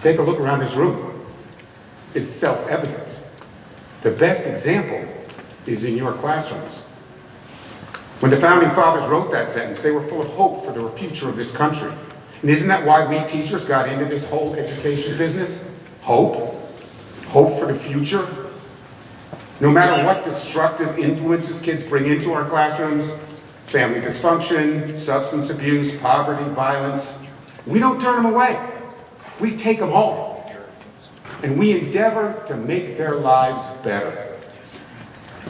Take a look around this room. It's self-evident. The best example is in your classrooms. When the Founding Fathers wrote that sentence, they were full of hope for the future of this country. And isn't that why we teachers got into this whole education business? Hope. Hope for the future. No matter what destructive influences kids bring into our classrooms, family dysfunction, substance abuse, poverty, violence, we don't turn them away. We take them home. And we endeavor to make their lives better.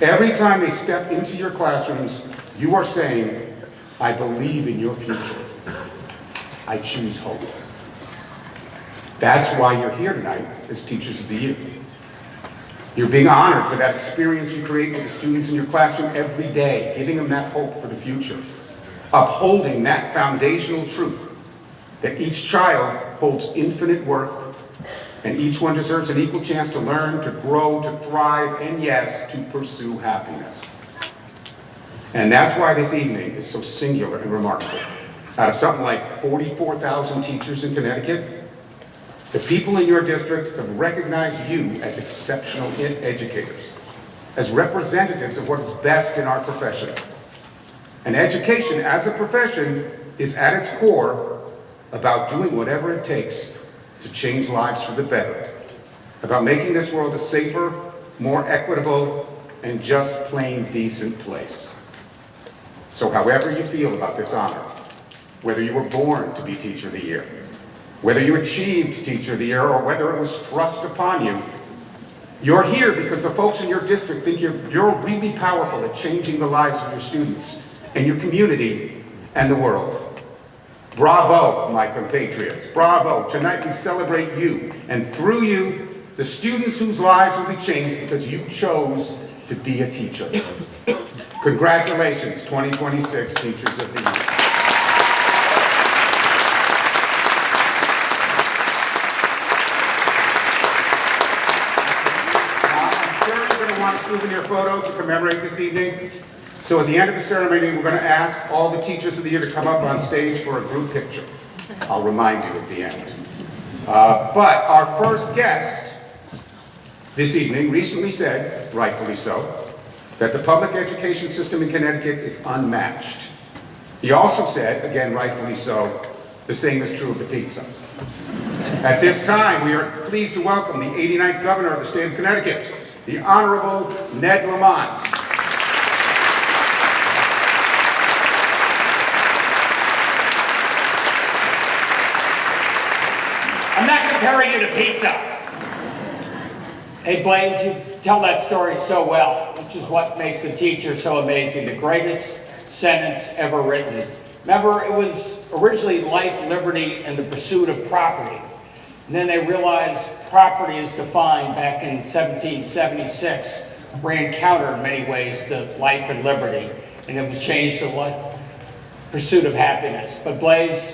Every time they step into your classrooms, you are saying, I believe in your future. I choose hope. That's why you're here tonight as Teachers of the Year. You're being honored for that experience you create with the students in your classroom every day, giving them that hope for the future, upholding that foundational truth that each child holds infinite worth and each one deserves an equal chance to learn, to grow, to thrive, and yes, to pursue happiness. And that's why this evening is so singular and remarkable. Out of something like 44,000 teachers in Connecticut, the people in your district have recognized you as exceptional educators, as representatives of what is best in our profession. And education as a profession is at its core about doing whatever it takes to change lives for the better, about making this world a safer, more equitable, and just plain decent place. So however you feel about this honor, whether you were born to be Teacher of the Year, whether you achieved Teacher of the Year, or whether it was thrust upon you, you're here because the folks in your district think you're really powerful at changing the lives of your students and your community and the world. Bravo, my compatriots, bravo. Tonight we celebrate you, and through you, the students whose lives will be changed because you chose to be a teacher. Congratulations, 2026 Teachers of the Year. Souvenir photo to commemorate this evening. So at the end of the ceremony, we're going to ask all the Teachers of the Year to come up on stage for a group picture. I'll remind you at the end. But our first guest this evening recently said, rightfully so, that the public education system in Connecticut is unmatched. He also said, again rightfully so, the same is true of the pizza. At this time, we are pleased to welcome the 89th Governor of the state of Connecticut, the Honorable Ned Lamont. I'm not comparing you to pizza. Hey Blaze, you tell that story so well, which is what makes a teacher so amazing. The greatest sentence ever written. Remember, it was originally life, liberty, and the pursuit of property. And then they realized property is defined back in 1776, ran counter in many ways to life and liberty, and it was changed to pursuit of happiness. But Blaze,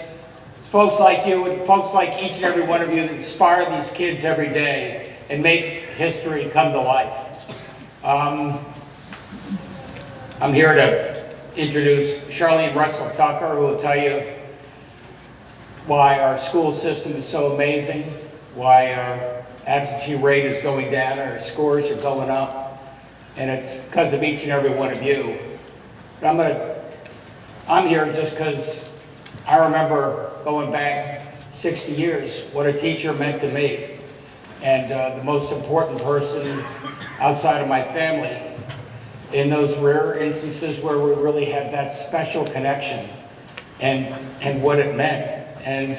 it's folks like you and folks like each and every one of you that inspire these kids every day and make history come to life. I'm here to introduce Charlene Russell Tucker, who will tell you why our school system is so amazing, why our absentee rate is going down, our scores are going up, and it's because of each and every one of you. But I'm here just because I remember going back 60 years, what a teacher meant to me. And the most important person outside of my family in those rare instances where we really had that special connection and what it meant. And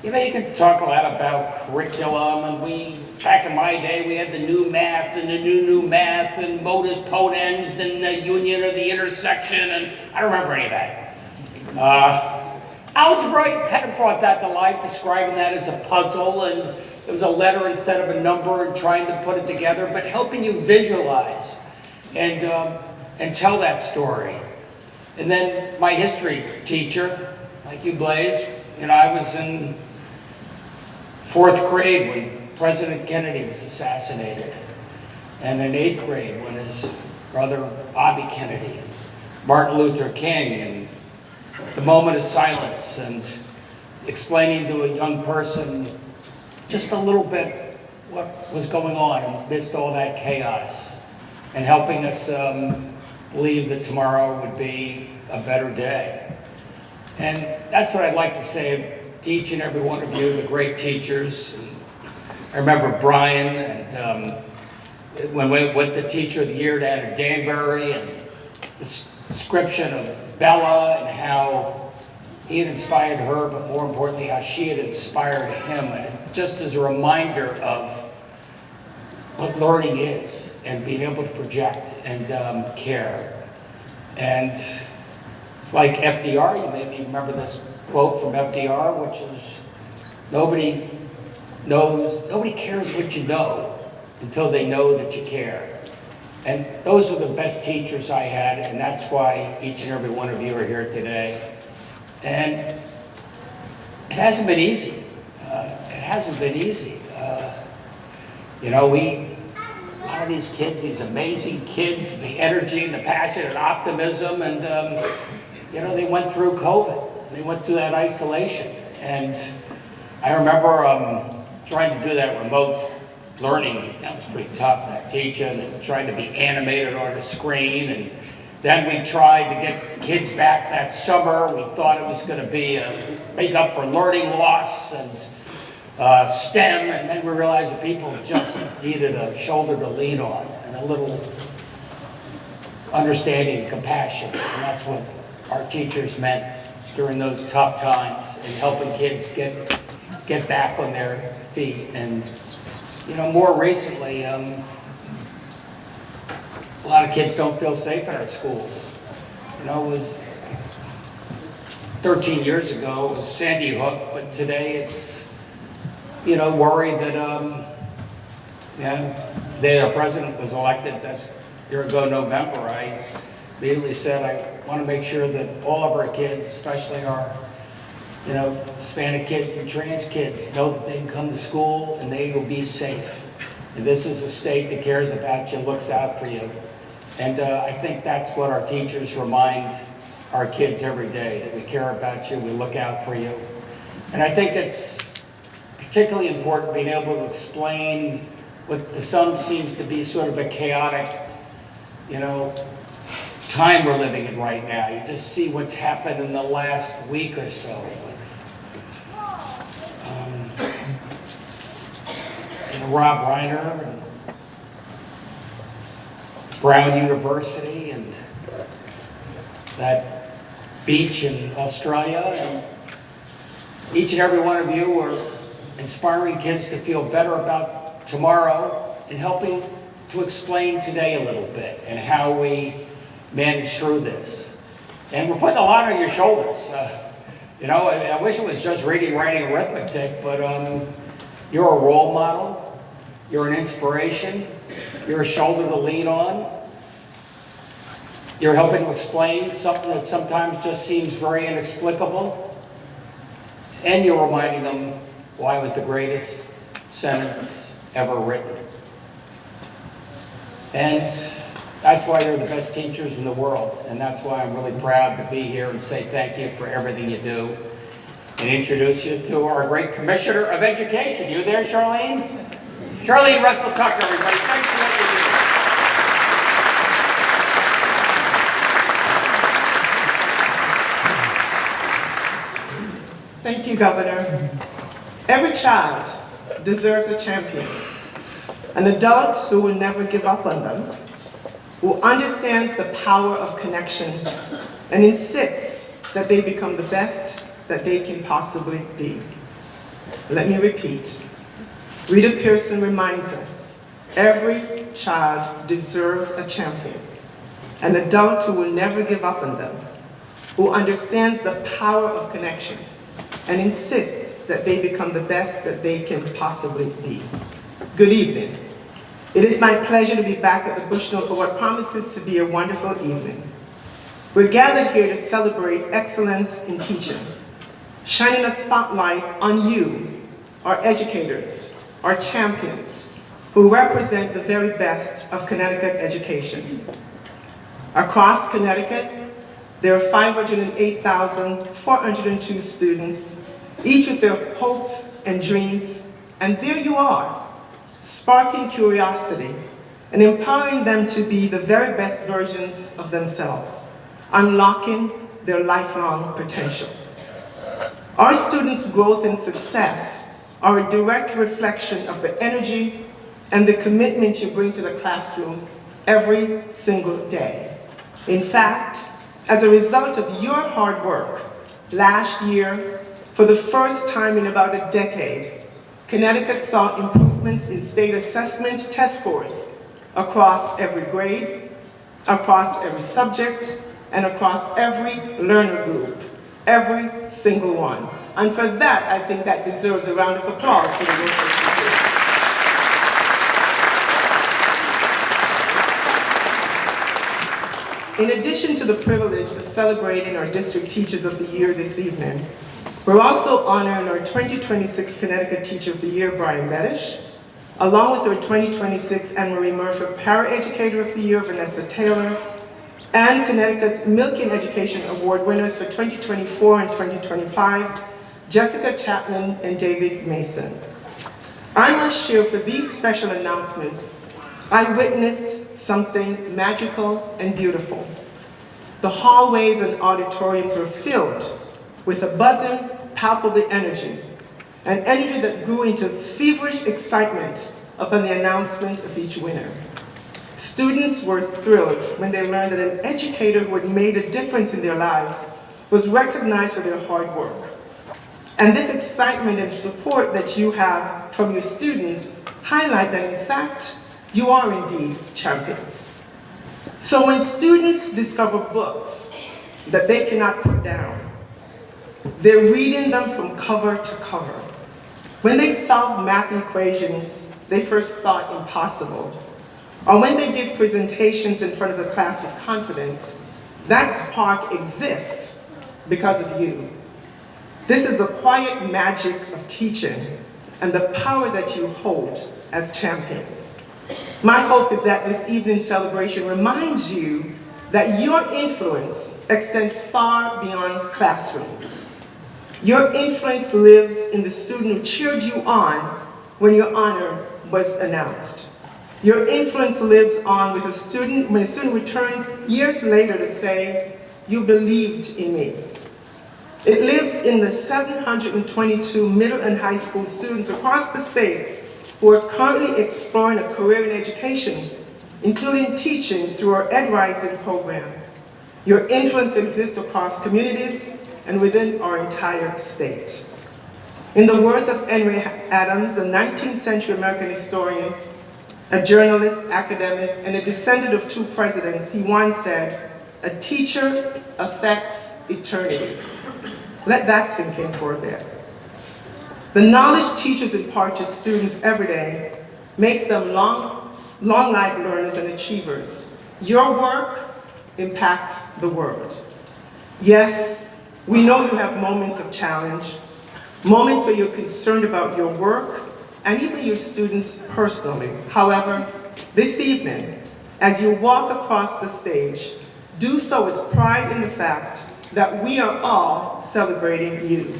you know, you can talk a lot about curriculum, and back in my day, we had the new math and the new math and modus ponens and the union of the intersection, and I don't remember any of that. Algebra, you kind of brought that to life, describing that as a puzzle, and it was a letter instead of a number and trying to put it together, but helping you visualize and tell that story. And then my history teacher, like you, Blaze, you know, I was in 4th grade when President Kennedy was assassinated, and in 8th grade when his brother Bobby Kennedy, and Martin Luther King, and the moment of silence, and explaining to a young person just a little bit what was going on amidst all that chaos, and helping us believe that tomorrow would be a better day. And that's what I'd like to say to each and every one of you, the great teachers. I remember Brian, and when we went to Teacher of the Year down at Danbury, and the description of Bella and how he had inspired her, but more importantly, how she had inspired him. And just as a reminder of what learning is, and being able to project and care. And it's like FDR, you maybe remember this quote from FDR, which is, nobody cares what you know until they know that you care. And those are the best teachers I had, and that's why each and every one of you are here today. And it hasn't been easy. It hasn't been easy. You know, a lot of these kids, these amazing kids, the energy and the passion and optimism, and you know, they went through COVID. They went through that isolation. And I remember trying to do that remote learning. That was pretty tough, that teaching and trying to be animated on the screen. And then we tried to get kids back that summer. We thought it was going to be make up for learning loss and STEM, and then we realized that people just needed a shoulder to lean on and a little understanding and compassion. And that's what our teachers meant during those tough times, and helping kids get back on their feet. And you know, more recently, a lot of kids don't feel safe in our schools. You know, it was 13 years ago, it was Sandy Hook, but today it's, you know, worried that, the day our president was elected this year ago, November, I immediately said I want to make sure that all of our kids, especially our, you know, Hispanic kids and trans kids, know that they can come to school and they will be safe. And this is a state that cares about you, looks out for you. And I think that's what our teachers remind our kids every day, that we care about you, we look out for you. And I think it's particularly important being able to explain what to some seems to be sort of a chaotic, you know, time we're living in right now. You just see what's happened in the last week or so with you know, Rob Reiner and Brown University and that beach in Australia. And each and every one of you are inspiring kids to feel better about tomorrow and helping to explain today a little bit and how we manage through this. And we're putting a lot on your shoulders. You know, I wish it was just reading, writing, arithmetic, but you're a role model, you're an inspiration, you're a shoulder to lean on, you're helping to explain something that sometimes just seems very inexplicable, and you're reminding them why it was the greatest sentence ever written. And that's why you're the best teachers in the world, and that's why I'm really proud to be here and say thank you for everything you do, and introduce you to our great Commissioner of Education. You there, Charlene? Charlene Russell Tucker, everybody. Thanks for what you do. Thank you, Governor. Every child deserves a champion, an adult who will never give up on them, who understands the power of connection and insists that they become the best that they can possibly be. Let me repeat. Rita Pearson reminds us, every child deserves a champion, an adult who will never give up on them, who understands the power of connection and insists that they become the best that they can possibly be. Good evening. It is my pleasure to be back at the Bushnell for what promises to be a wonderful evening. We're gathered here to celebrate excellence in teaching, shining a spotlight on you, our educators, our champions, who represent the very best of Connecticut education. Across Connecticut, there are 508,402 students, each with their hopes and dreams And there you are, sparking curiosity and empowering them to be the very best versions of themselves, unlocking their lifelong potential. Our students' growth and success are a direct reflection of the energy and the commitment you bring to the classroom every single day. In fact, as a result of your hard work, last year, for the first time in about a decade, Connecticut saw improvements in state assessment test scores across every grade, across every subject, and across every learner group, every single one. And for that, I think that deserves a round of applause for the work that you do. In addition to the privilege of celebrating our District Teachers of the Year this evening, we're also honoring our 2026 Connecticut Teacher of the Year, Brian Betesh, along with our 2026 Anne-Marie Murphy Para-Educator of the Year, Vanessa Taylor, and Connecticut's Milken Education Award winners for 2024 and 2025, Jessica Chapman and David Mason. I must share for these special announcements, I witnessed something magical and beautiful. The hallways and auditoriums were filled with a buzzing, palpable energy, an energy that grew into feverish excitement upon the announcement of each winner. Students were thrilled when they learned that an educator who had made a difference in their lives was recognized for their hard work. And this excitement and support that you have from your students highlight that, in fact, you are indeed champions. So when students discover books that they cannot put down, they're reading them from cover to cover. When they solve math equations they first thought impossible, or when they give presentations in front of the class with confidence, that spark exists because of you. This is the quiet magic of teaching and the power that you hold as champions. My hope is that this evening's celebration reminds you that your influence extends far beyond classrooms. Your influence lives in the student who cheered you on when your honor was announced. Your influence lives on with a student when a student returns years later to say, "You believed in me." It lives in the 722 middle and high school students across the state who are currently exploring a career in education, including teaching through our Ed Rising program. Your influence exists across communities and within our entire state. In the words of Henry Adams, a 19th century American historian, a journalist, academic, and a descendant of two presidents, he once said, "A teacher affects eternity." Let that sink in for a bit. The knowledge teachers impart to students every day makes them long life learners and achievers. Your work impacts the world. Yes, we know you have moments of challenge, moments where you're concerned about your work and even your students personally. However, this evening, as you walk across the stage, do so with pride in the fact that we are all celebrating you.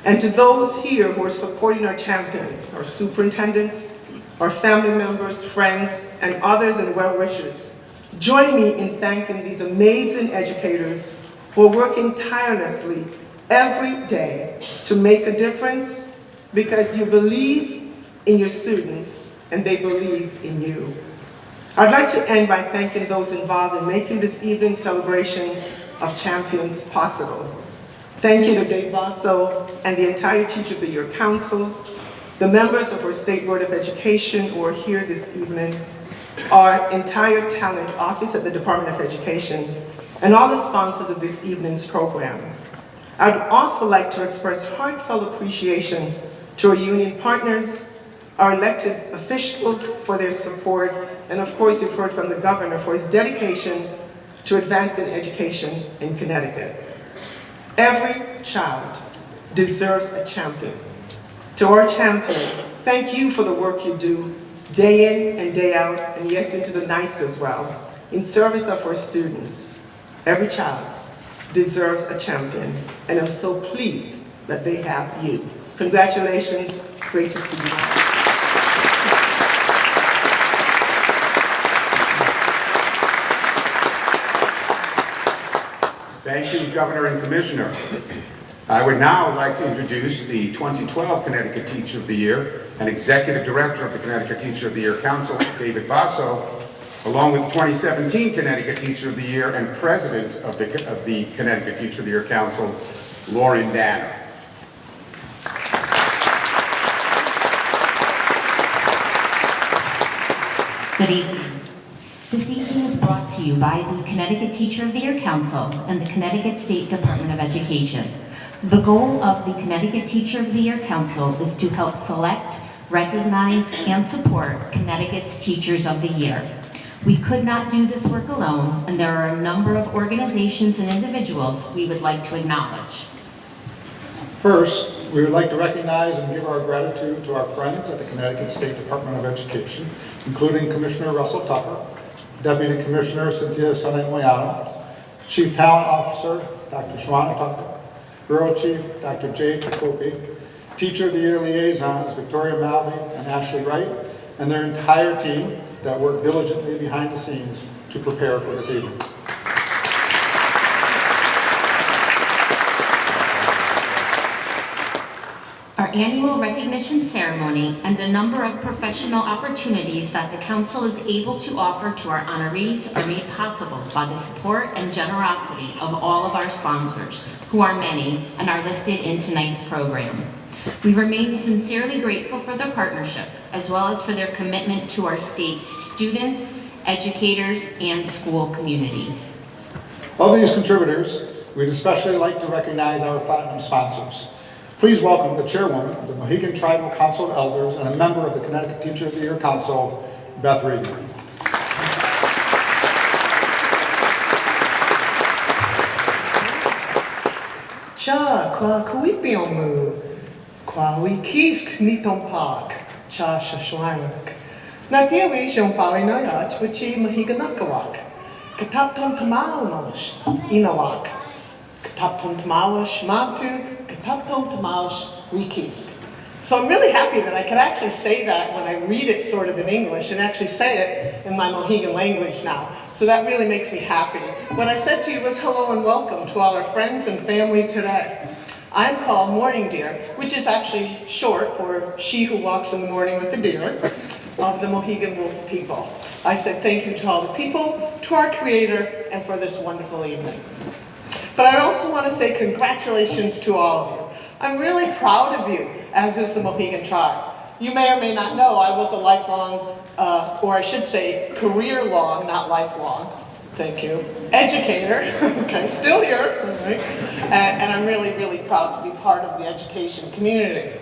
And to those here who are supporting our champions, our superintendents, our family members, friends, and others and well-wishers, join me in thanking these amazing educators who are working tirelessly every day to make a difference because you believe in your students and they believe in you. I'd like to end by thanking those involved in making this evening's celebration of champions possible. Thank you to Dave Basso and the entire Teacher of the Year Council, the members of our State Board of Education who are here this evening, our entire talent office at the Department of Education, and all the sponsors of this evening's program. I'd also like to express heartfelt appreciation to our union partners, our elected officials for their support, and of course you've heard from the governor for his dedication to advancing education in Connecticut. Every child deserves a champion. To our champions, thank you for the work you do day in and day out, and yes, into the nights as well, in service of our students. Every child deserves a champion, and I'm so pleased that they have you. Congratulations, great to see you. Thank you, Governor and Commissioner. I would now like to introduce the 2012 Connecticut Teacher of the Year and Executive Director of the Connecticut Teacher of the Year Council, David Basso, along with the 2017 Connecticut Teacher of the Year and President of the Connecticut Teacher of the Year Council, Lauren Danner. Good evening. This evening is brought to you by the Connecticut Teacher of the Year Council and the Connecticut State Department of Education. The goal of the Connecticut Teacher of the Year Council is to help select, recognize, and support Connecticut's Teachers of the Year. We could not do this work alone, and there are a number of organizations and individuals we would like to acknowledge. First, we would like to recognize and give our gratitude to our friends at the Connecticut State Department of Education, including Commissioner Russell Tucker, Deputy Commissioner Cynthia Sonemoyano, Chief Talent Officer Dr. Shwana Tucker, Bureau Chief Dr. Jay Takopi, Teacher of the Year Liaisons Victoria Malvey and Ashley Wright, and their entire team that worked diligently behind the scenes to prepare for this evening. Our annual recognition ceremony and a number of professional opportunities that the Council is able to offer to our honorees are made possible by the support and generosity of all of our sponsors, who are many and are listed in tonight's program. We remain sincerely grateful for their partnership, as well as for their commitment to our state's students, educators, and school communities. Of these contributors, we'd especially like to recognize our platinum sponsors. Please welcome the chairwoman of the Mohegan Tribal Council of Elders and a member of the Connecticut Teacher of the Year Council, Beth Regan. Cha kwa kuipiomu, kwa wikisk niton park, cha shashwank. Na diwi shon pawi na yach wichi mahiganakawak. Katapton tamaumash, inawak. Katapton tamawash mabtu, katapton tamawash wikis. So I'm really happy that I can actually say that when I read it sort of in English and actually say it in my Mohegan language now. So that really makes me happy. What I said to you was hello and welcome to all our friends and family today. I'm called Morning Deer, which is actually short for she who walks in the morning with the deer, of the Mohegan Wolf people. I said thank you to all the people, to our creator, and for this wonderful evening. But I also want to say congratulations to all of you. I'm really proud of you, as is the Mohegan tribe. You may or may not know I was a lifelong, or I should say career-long, not lifelong, thank you, educator, okay, still here, right? And I'm really, really proud to be part of the education community.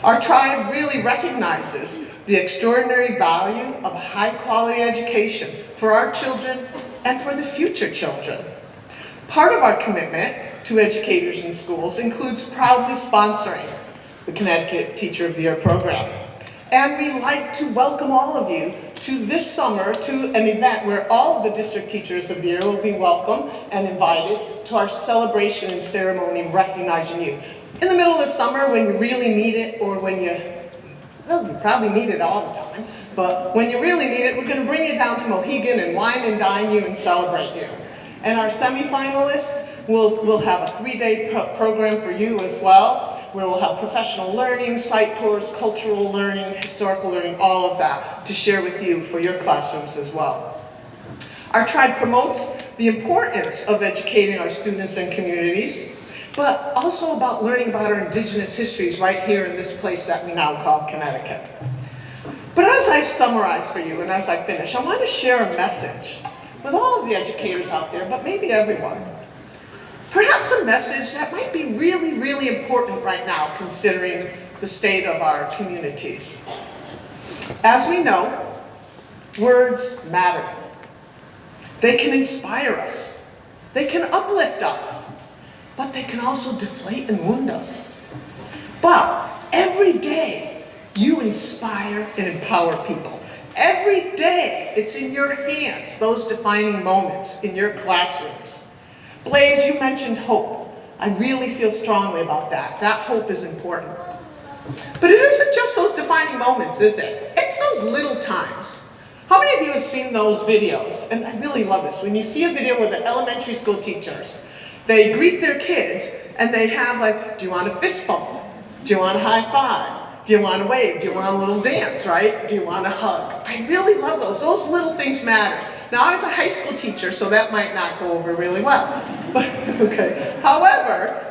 Our tribe really recognizes the extraordinary value of high-quality education for our children and for the future children. Part of our commitment to educators in schools includes proudly sponsoring the Connecticut Teacher of the Year program. And we'd like to welcome all of you to this summer to an event where all of the district teachers of the year will be welcome and invited to our celebration and ceremony recognizing you. In the middle of the summer when you really need it, or when you probably need it all the time, but when you really need it, we're going to bring you down to Mohegan and wine and dine you and celebrate you. And our semifinalists will have a 3-day program for you as well, where we'll have professional learning, site tours, cultural learning, historical learning, all of that to share with you for your classrooms as well. Our tribe promotes the importance of educating our students and communities, but also about learning about our indigenous histories right here in this place that we now call Connecticut. But as I summarize for you and as I finish, I want to share a message with all of the educators out there, but maybe everyone. Perhaps a message that might be really, really important right now, considering the state of our communities. As we know, words matter. They can inspire us. They can uplift us. But they can also deflate and wound us. But every day, you inspire and empower people. Every day, it's in your hands, those defining moments in your classrooms. Blaze, you mentioned hope. I really feel strongly about that. That hope is important. But it isn't just those defining moments, is it? It's those little times. How many of you have seen those videos? And I really love this. When you see a video with the elementary school teachers, they greet their kids and they have like, do you want a fist bump? Do you want a high five? Do you want to wave? Do you want a little dance, right? Do you want a hug? I really love those. Those little things matter. Now, I was a high school teacher, so that might not go over really well. But, okay. However,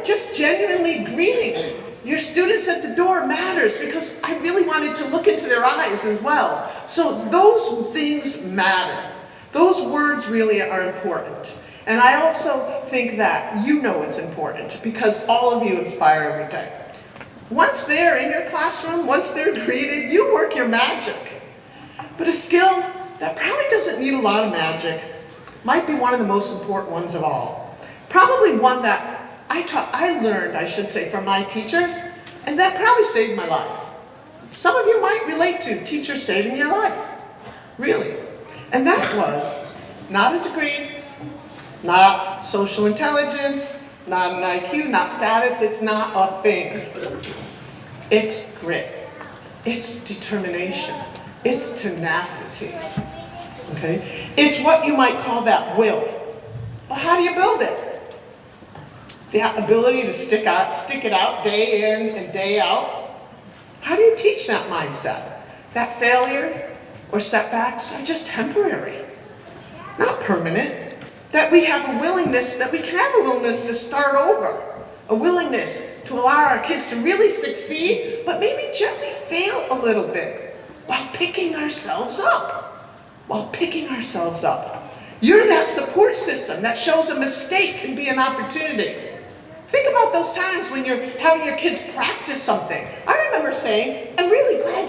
just genuinely greeting your students at the door matters, because I really wanted to look into their eyes as well. So those things matter. Those words really are important. And I also think that you know it's important, because all of you inspire every day. Once they're in your classroom, once they're greeted, you work your magic. But a skill that probably doesn't need a lot of magic might be one of the most important ones of all. Probably one that I learned, I should say, from my teachers, and that probably saved my life. Some of you might relate to teachers saving your life, really. And that was not a degree, not social intelligence, not an IQ, not status. It's not a thing. It's grit. It's determination. It's tenacity. Okay? It's what you might call that will. But how do you build it? The ability to stick it out day in and day out. How do you teach that mindset? That failure or setbacks are just temporary, not permanent. That we have a willingness, that we can have a willingness to start over. A willingness to allow our kids to really succeed, but maybe gently fail a little bit while picking ourselves up. You're that support system that shows a mistake can be an opportunity. Think about those times when you're having your kids practice something. I remember saying, I'm really glad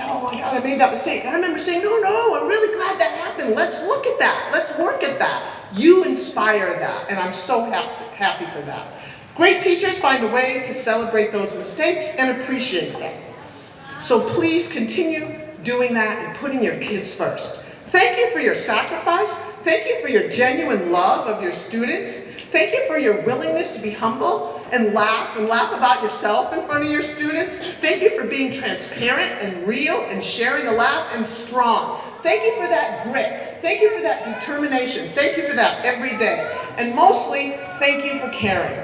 oh my God, I made that mistake. And I remember saying, no, I'm really glad that happened. Let's look at that. Let's work at that. You inspire that, and I'm so happy for that. Great teachers find a way to celebrate those mistakes and appreciate them. So please continue doing that and putting your kids first. Thank you for your sacrifice. Thank you for your genuine love of your students. Thank you for your willingness to be humble and laugh about yourself in front of your students. Thank you for being transparent and real and sharing a laugh and strong. Thank you for that grit. Thank you for that determination. Thank you for that every day. And mostly, thank you for caring.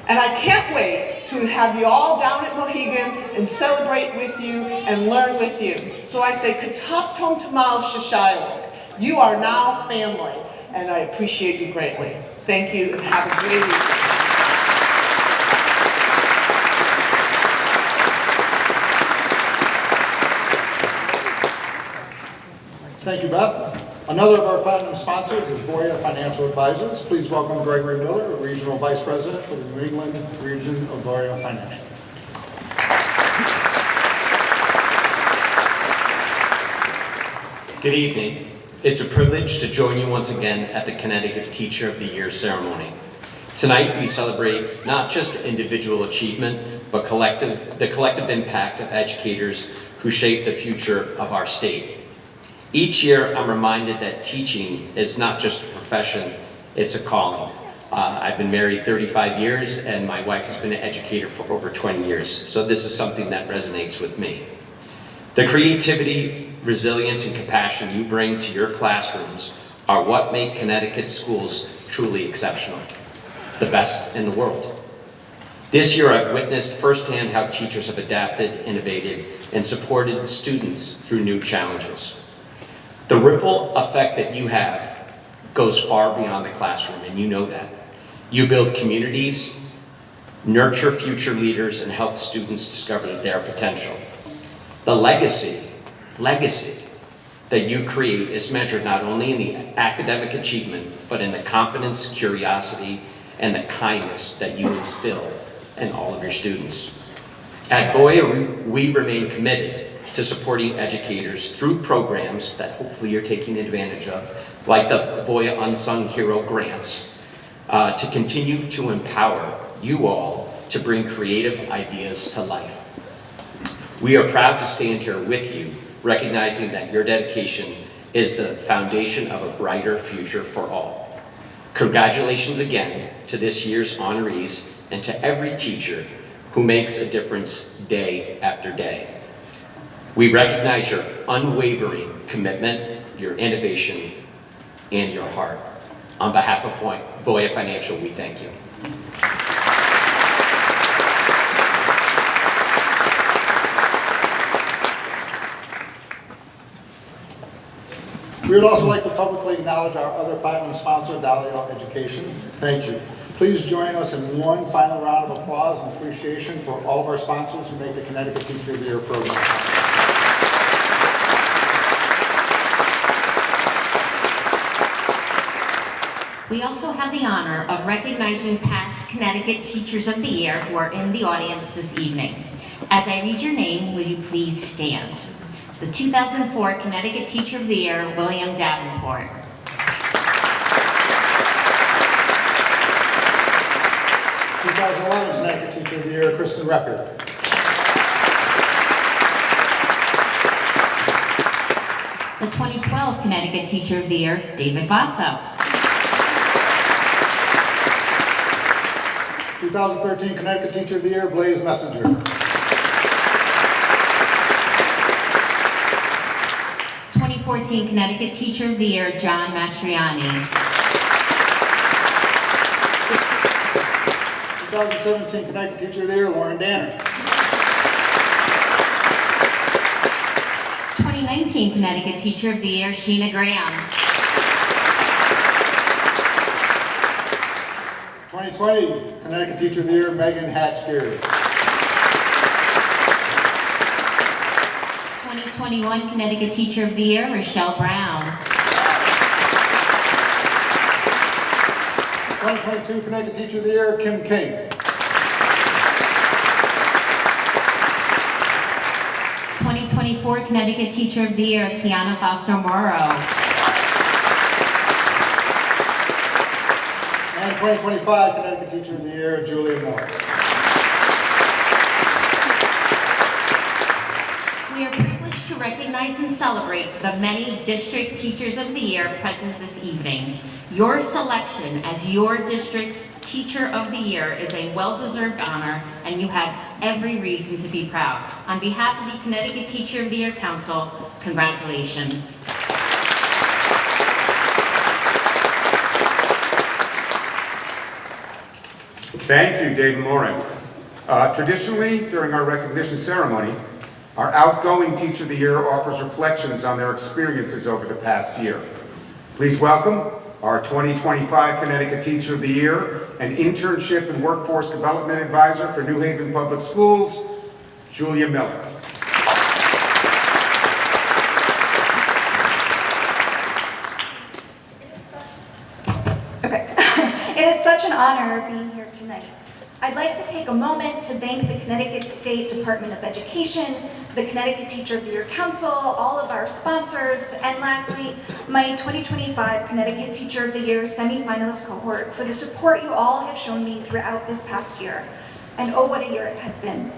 And I can't wait to have you all down at Mohegan and celebrate with you and learn with you. So I say, Katap Tom Tamal Shashayawak. You are now family, and I appreciate you greatly. Thank you, and have a great evening. Thank you, Beth. Another of our platinum sponsors is Voya Financial Advisors. Please welcome Gregory Miller, Regional Vice President for the New England region of Voya Financial. Good evening. It's a privilege to join you once again at the Connecticut Teacher of the Year ceremony. Tonight we celebrate not just individual achievement, but the collective impact of educators who shape the future of our state. Each year I'm reminded that teaching is not just a profession, it's a calling. I've been married 35 years and my wife has been an educator for over 20 years, so this is something that resonates with me. The creativity, resilience, and compassion you bring to your classrooms are what make Connecticut schools truly exceptional, the best in the world. This year I've witnessed firsthand how teachers have adapted, innovated, and supported students through new challenges. The ripple effect that you have goes far beyond the classroom, and you know that. You build communities, nurture future leaders, and help students discover their potential. The legacy that you create is measured not only in the academic achievement, but in the confidence, curiosity, and the kindness that you instill in all of your students. At Voya, we remain committed to supporting educators through programs that hopefully you're taking advantage of, like the Voya Unsung Hero Grants, to continue to empower you all to bring creative ideas to life. We are proud to stand here with you, recognizing that your dedication is the foundation of a brighter future for all. Congratulations again to this year's honorees and to every teacher who makes a difference day after day. We recognize your unwavering commitment, your innovation, and your heart. On behalf of Voya Financial, we thank you. We would also like to publicly acknowledge our other platinum sponsor, Dalio Education. Thank you. Please join us in one final round of applause and appreciation for all of our sponsors who make the Connecticut Teacher of the Year program. We also have the honor of recognizing past Connecticut Teachers of the Year who are in the audience this evening. As I read your name, will you please stand? The 2004 Connecticut Teacher of the Year, William Davenport. 2011 Connecticut Teacher of the Year, Kristen Record. 2012 Connecticut Teacher of the Year, David Vasso. 2013 Connecticut Teacher of the Year, Blaze Messenger. 2014 Connecticut Teacher of the Year, John Mastriani. 2017 Connecticut Teacher of the Year, Lauren Danner. 2019 Connecticut Teacher of the Year, Sheena Graham. 2020 Connecticut Teacher of the Year, Megan Hatch-Geary. 2021 Connecticut Teacher of the Year, Rochelle Brown. 2022 Connecticut Teacher of the Year, Kim King. 2024 Connecticut Teacher of the Year, Kiana Foster Morrow. And 2025 Connecticut Teacher of the Year, Julia Moore. We are privileged to recognize and celebrate the many District Teachers of the Year present this evening. Your selection as your district's Teacher of the Year is a well-deserved honor, and you have every reason to be proud. On behalf of the Connecticut Teacher of the Year Council, congratulations. Thank you, Dave and Lauren. Traditionally, during our recognition ceremony, our outgoing Teacher of the Year offers reflections on their experiences over the past year. Please welcome our 2025 Connecticut Teacher of the Year and Internship and Workforce Development Advisor for New Haven Public Schools, Julia Miller. Okay. It is such an honor being here tonight. I'd like to take a moment to thank the Connecticut State Department of Education, the Connecticut Teacher of the Year Council, all of our sponsors, and lastly, my 2025 Connecticut Teacher of the Year semifinalist cohort for the support you all have shown me throughout this past year. And oh, what a year it has been.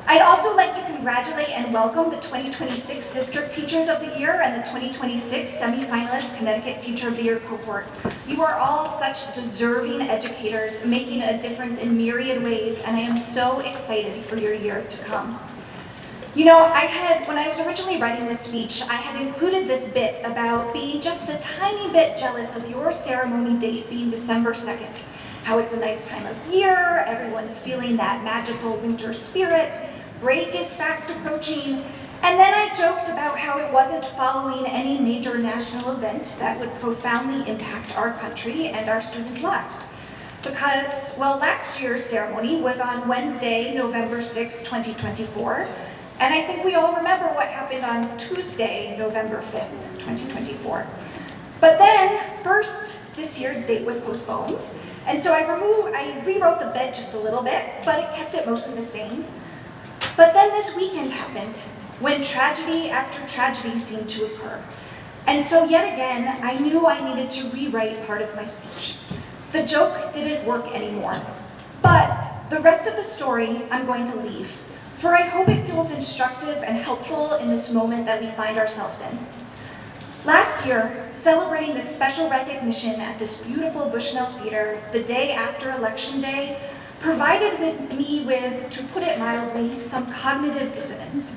I'd also like to congratulate and welcome the 2026 District Teachers of the Year and the 2026 semifinalist Connecticut Teacher of the Year cohort. You are all such deserving educators, making a difference in myriad ways, and I am so excited for your year to come. You know, when I was originally writing this speech, I had included this bit about being just a tiny bit jealous of your ceremony date being December 2nd. How it's a nice time of year, everyone's feeling that magical winter spirit, break is fast approaching, and then I joked about how it wasn't following any major national event that would profoundly impact our country and our students' lives. Because, well, last year's ceremony was on Wednesday, November 6, 2024, and I think we all remember what happened on Tuesday, November 5th, 2024. But then, first, this year's date was postponed, and so I rewrote the bit just a little bit, but it kept it mostly the same. But then this weekend happened, when tragedy after tragedy seemed to occur. And so yet again, I knew I needed to rewrite part of my speech. The joke didn't work anymore. But the rest of the story I'm going to leave, for I hope it feels instructive and helpful in this moment that we find ourselves in. Last year, celebrating this special recognition at this beautiful Bushnell Theater, the day after Election Day, provided me with, to put it mildly, some cognitive dissonance.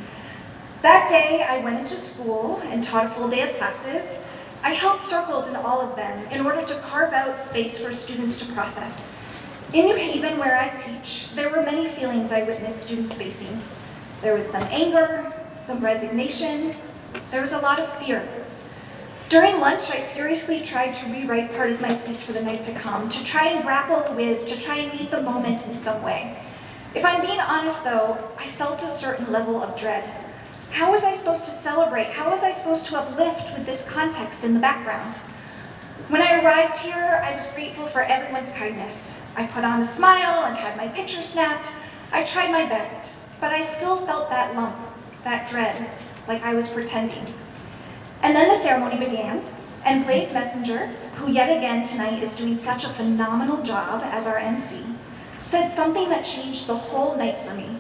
That day, I went into school and taught a full day of classes. I held circles in all of them in order to carve out space for students to process. In New Haven, where I teach, there were many feelings I witnessed students facing. There was some anger, some resignation, there was a lot of fear. During lunch, I furiously tried to rewrite part of my speech for the night to come, to try and grapple with, to try and meet the moment in some way. If I'm being honest though, I felt a certain level of dread. How was I supposed to celebrate? How was I supposed to uplift with this context in the background? When I arrived here, I was grateful for everyone's kindness. I put on a smile and had my picture snapped. I tried my best, but I still felt that lump, that dread, like I was pretending. And then the ceremony began, and Blaze Messenger, who yet again tonight is doing such a phenomenal job as our MC, said something that changed the whole night for me.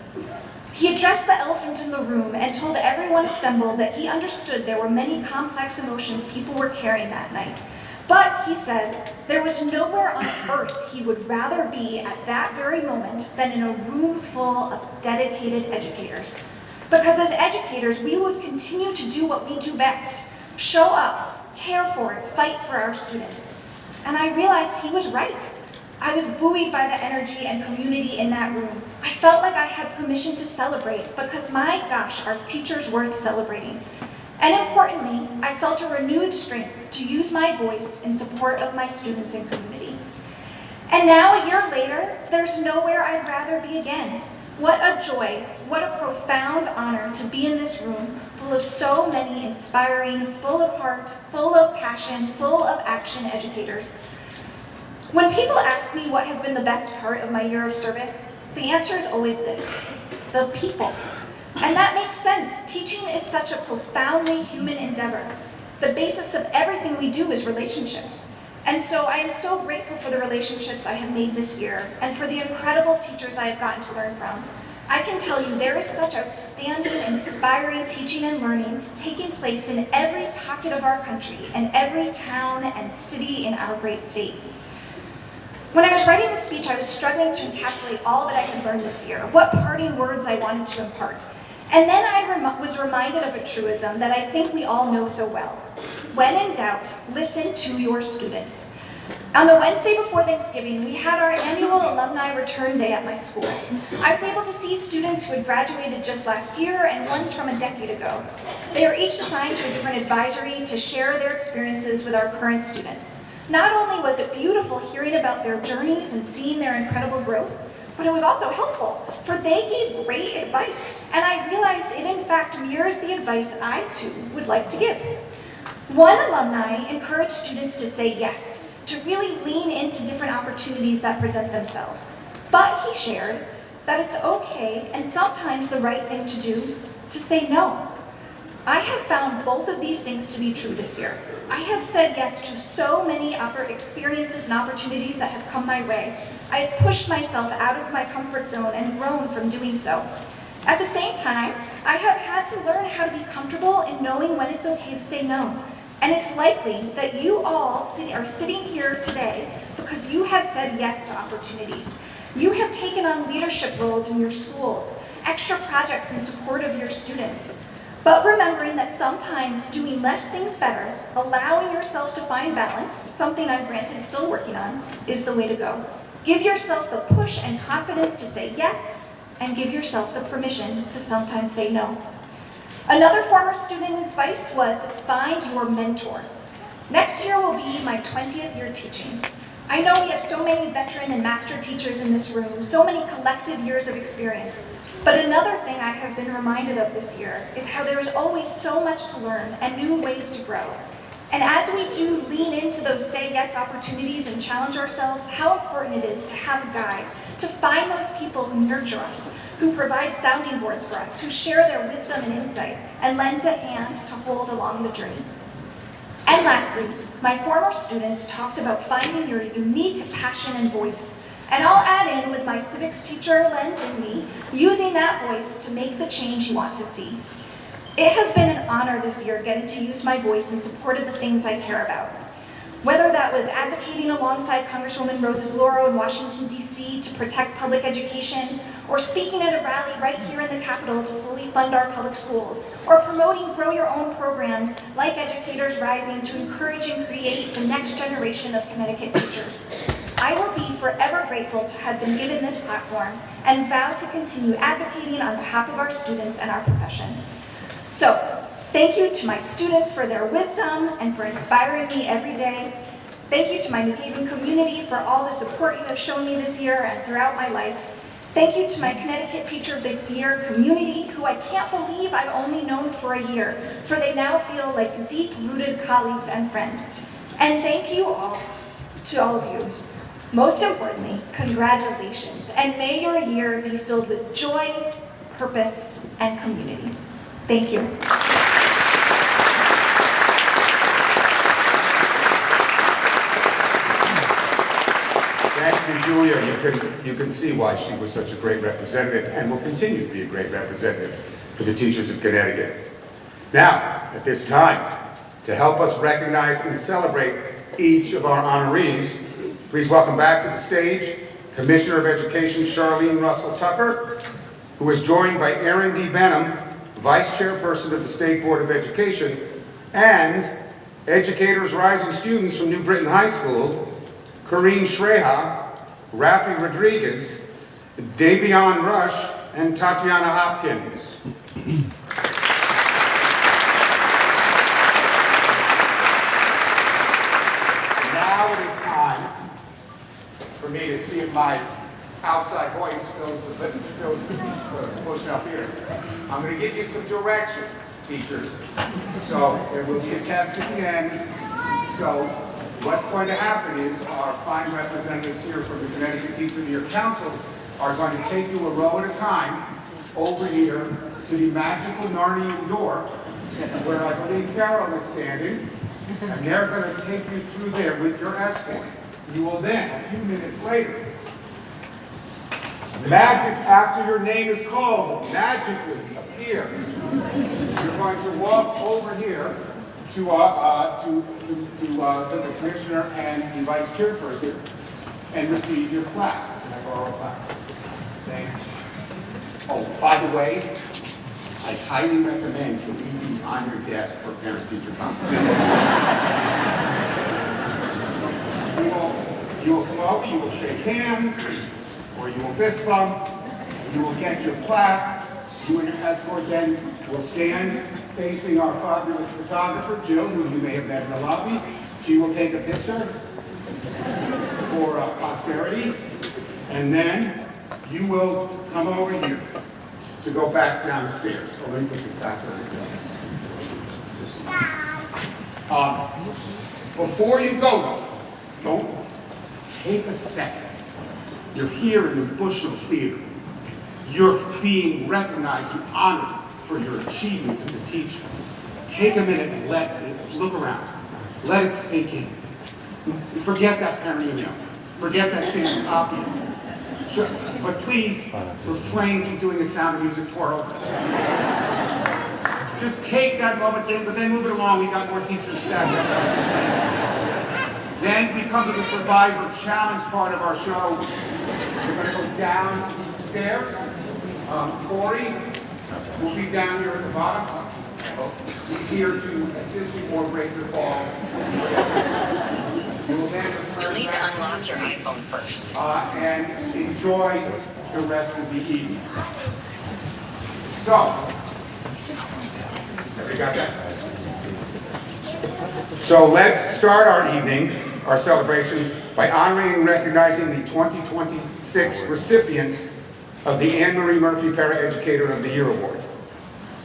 He addressed the elephant in the room and told everyone assembled that he understood there were many complex emotions people were carrying that night. But, he said, there was nowhere on earth he would rather be at that very moment than in a room full of dedicated educators. Because as educators, we would continue to do what we do best. Show up, care for it, fight for our students. And I realized he was right. I was buoyed by the energy and community in that room. I felt like I had permission to celebrate because my gosh, are teachers worth celebrating. And importantly, I felt a renewed strength to use my voice in support of my students and community. And now, a year later, there's nowhere I'd rather be again. What a joy, what a profound honor to be in this room full of so many inspiring, full of heart, full of passion, full of action educators. When people ask me what has been the best part of my year of service, the answer is always this: the people. And that makes sense. Teaching is such a profoundly human endeavor. The basis of everything we do is relationships. And so I am so grateful for the relationships I have made this year and for the incredible teachers I have gotten to learn from. I can tell you there is such outstanding, inspiring teaching and learning taking place in every pocket of our country and every town and city in our great state. When I was writing this speech, I was struggling to encapsulate all that I had learned this year, what parting words I wanted to impart. And then I was reminded of a truism that I think we all know so well. When in doubt, listen to your students. On the Wednesday before Thanksgiving, we had our annual Alumni Return Day at my school. I was able to see students who had graduated just last year and ones from a decade ago. They were each assigned to a different advisory to share their experiences with our current students. Not only was it beautiful hearing about their journeys and seeing their incredible growth, but it was also helpful, for they gave great advice, and I realized it in fact mirrors the advice I too would like to give. One alumni encouraged students to say yes, to really lean into different opportunities that present themselves. But he shared that it's okay, and sometimes the right thing to do, to say no. I have found both of these things to be true this year. I have said yes to so many experiences and opportunities that have come my way. I have pushed myself out of my comfort zone and grown from doing so. At the same time, I have had to learn how to be comfortable in knowing when it's okay to say no. And it's likely that you all are sitting here today because you have said yes to opportunities. You have taken on leadership roles in your schools, extra projects in support of your students. But remembering that sometimes doing less things better, allowing yourself to find balance, something I'm granted still working on, is the way to go. Give yourself the push and confidence to say yes, and give yourself the permission to sometimes say no. Another former student advice was find your mentor. Next year will be my 20th year teaching. I know we have so many veteran and master teachers in this room, so many collective years of experience. But another thing I have been reminded of this year is how there is always so much to learn and new ways to grow. And as we do lean into those say yes opportunities and challenge ourselves, how important it is to have a guide, to find those people who nurture us, who provide sounding boards for us, who share their wisdom and insight, and lend a hand to hold along the journey. And lastly, my former students talked about finding your unique passion and voice. And I'll add in with my civics teacher lens in me, using that voice to make the change you want to see. It has been an honor this year getting to use my voice in support of the things I care about. Whether that was advocating alongside Congresswoman Rosa Gloro in Washington, D.C. to protect public education, or speaking at a rally right here in the Capitol to fully fund our public schools, or promoting Grow Your Own programs like Educators Rising to encourage and create the next generation of Connecticut teachers. I will be forever grateful to have been given this platform and vow to continue advocating on behalf of our students and our profession. So, thank you to my students for their wisdom and for inspiring me every day. Thank you to my New Haven community for all the support you have shown me this year and throughout my life. Thank you to my Connecticut Teacher of the Year community, who I can't believe I've only known for a year, for they now feel like deep-rooted colleagues and friends. And thank you all, to all of you. Most importantly, congratulations, and may your year be filled with joy, purpose, and community. Thank you. Thank you, Julia. You can see why she was such a great representative and will continue to be a great representative for the teachers of Connecticut. Now, at this time, to help us recognize and celebrate each of our honorees, please welcome back to the stage Commissioner of Education Charlene Russell Tucker, who is joined by Aaron D. Benham, Vice Chairperson of the State Board of Education, and Educators Rising students from New Britain High School, Corrine Shreha, Rafi Rodriguez, Davion Rush, and Tatiana Hopkins. Now it is time for me to see if my outside voice fills the portion up here. I'm going to give you some directions, teachers. So there will be a test at the end. So what's going to happen is our fine representatives here from the Connecticut Teacher of the Year Council are going to take you a row at a time over here to the magical Narnian door, where I believe Carol is standing, and they're going to take you through there with your escort. You will then, a few minutes later, after your name is called, magically appear. You're going to walk over here to the commissioner and the vice chairperson and receive your plaque. Can I borrow a plaque? Thanks. Oh, by the way, I highly recommend you leave these on your desk for parent-teacher conference. You will come over, you will shake hands, or you will fist bump, you will get your plaque. You and your escort then will stand facing our fabulous photographer, Jill, who you may have met in the lobby. She will take a picture for posterity, and then you will come over here to go back down the stairs. So let me put this back on the desk. Before you go, don't take a second. You're here in the Bushel Theater. You're being recognized and honored for your achievements as a teacher. Take a minute and look around. Let it sink in. Forget that parent email. Forget that standing copy. Sure. But please refrain from doing a Sound of Music twirl. Just take that moment in, but then move it along. We got more teachers stacked up. Then we come to the Survivor Challenge part of our show. We're going to go down these stairs. Corey will be down here at the bottom. He's here to assist you or break your fall. You will then You'll need to unlock your iPhone first. And enjoy the rest of the evening. So, everybody got that? So let's start our evening, our celebration, by honoring and recognizing the 2026 recipient of the Anne Marie Murphy Para-Educator of the Year Award.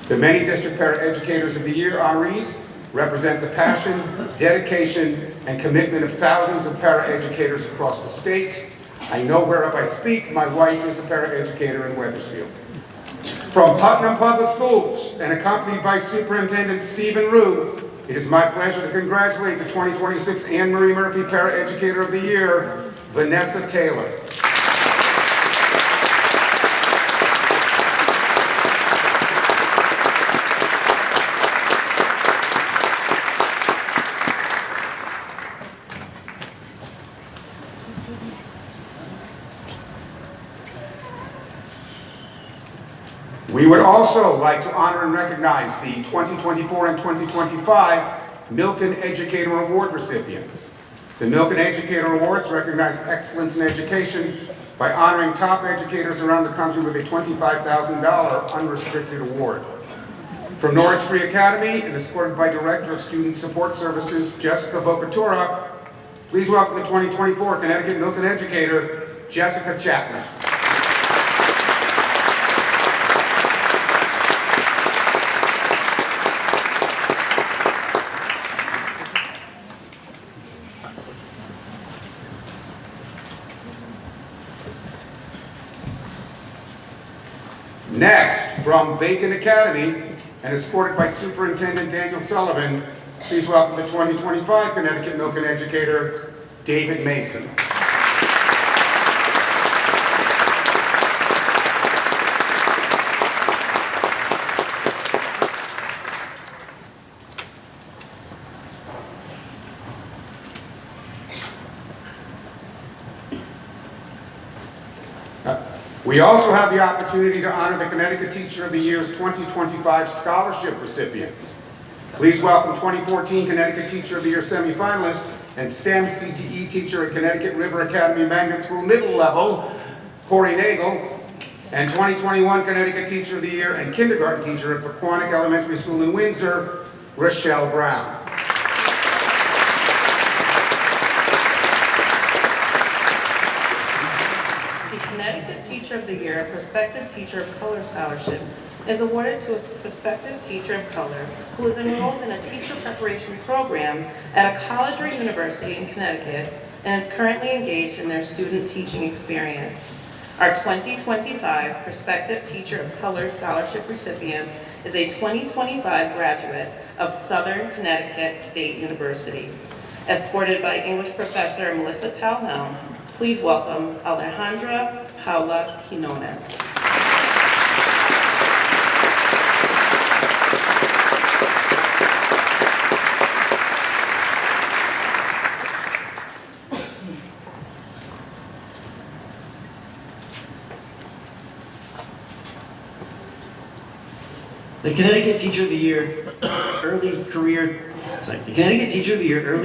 The many District Para-Educators of the Year honorees represent the passion, dedication, and commitment of thousands of para-educators across the state. I know wherever I speak, my wife is a para-educator in Wethersfield. From Putnam Public Schools and accompanied by Superintendent Stephen Rue, it is my pleasure to congratulate the 2026 Anne Marie Murphy Para-Educator of the Year, Vanessa Taylor. We would also like to honor and recognize the 2024 and 2025 Milken Educator Award recipients. The Milken Educator Awards recognize excellence in education by honoring top educators around the country with a $25,000 unrestricted award. From Norwich Free Academy and escorted by Director of Student Support Services, Jessica Vocatura, please welcome the 2024 Connecticut Milken Educator, Jessica Chapman. Next, from Bacon Academy and escorted by Superintendent Daniel Sullivan, please welcome the 2025 Connecticut Milken Educator, David Mason. We also have the opportunity to honor the Connecticut Teacher of the Year's 2025 scholarship recipients. Please welcome 2014 Connecticut Teacher of the Year semifinalist and STEM CTE teacher at Connecticut River Academy Magnet School middle level, Corey Nagel, and 2021 Connecticut Teacher of the Year and kindergarten teacher at Pequannock Elementary School in Windsor, Rochelle Brown. Connecticut Teacher of the Year, Prospective Teacher of Color Scholarship is awarded to a prospective teacher of color who is enrolled in a teacher preparation program at a college or university in Connecticut and is currently engaged in their student teaching experience. Our 2025 Prospective Teacher of Color Scholarship recipient is a 2025 graduate of Southern Connecticut State University. Escorted by English professor Melissa Talhelm, please welcome Alejandra Paula Quinones. The Connecticut Teacher of the Year Early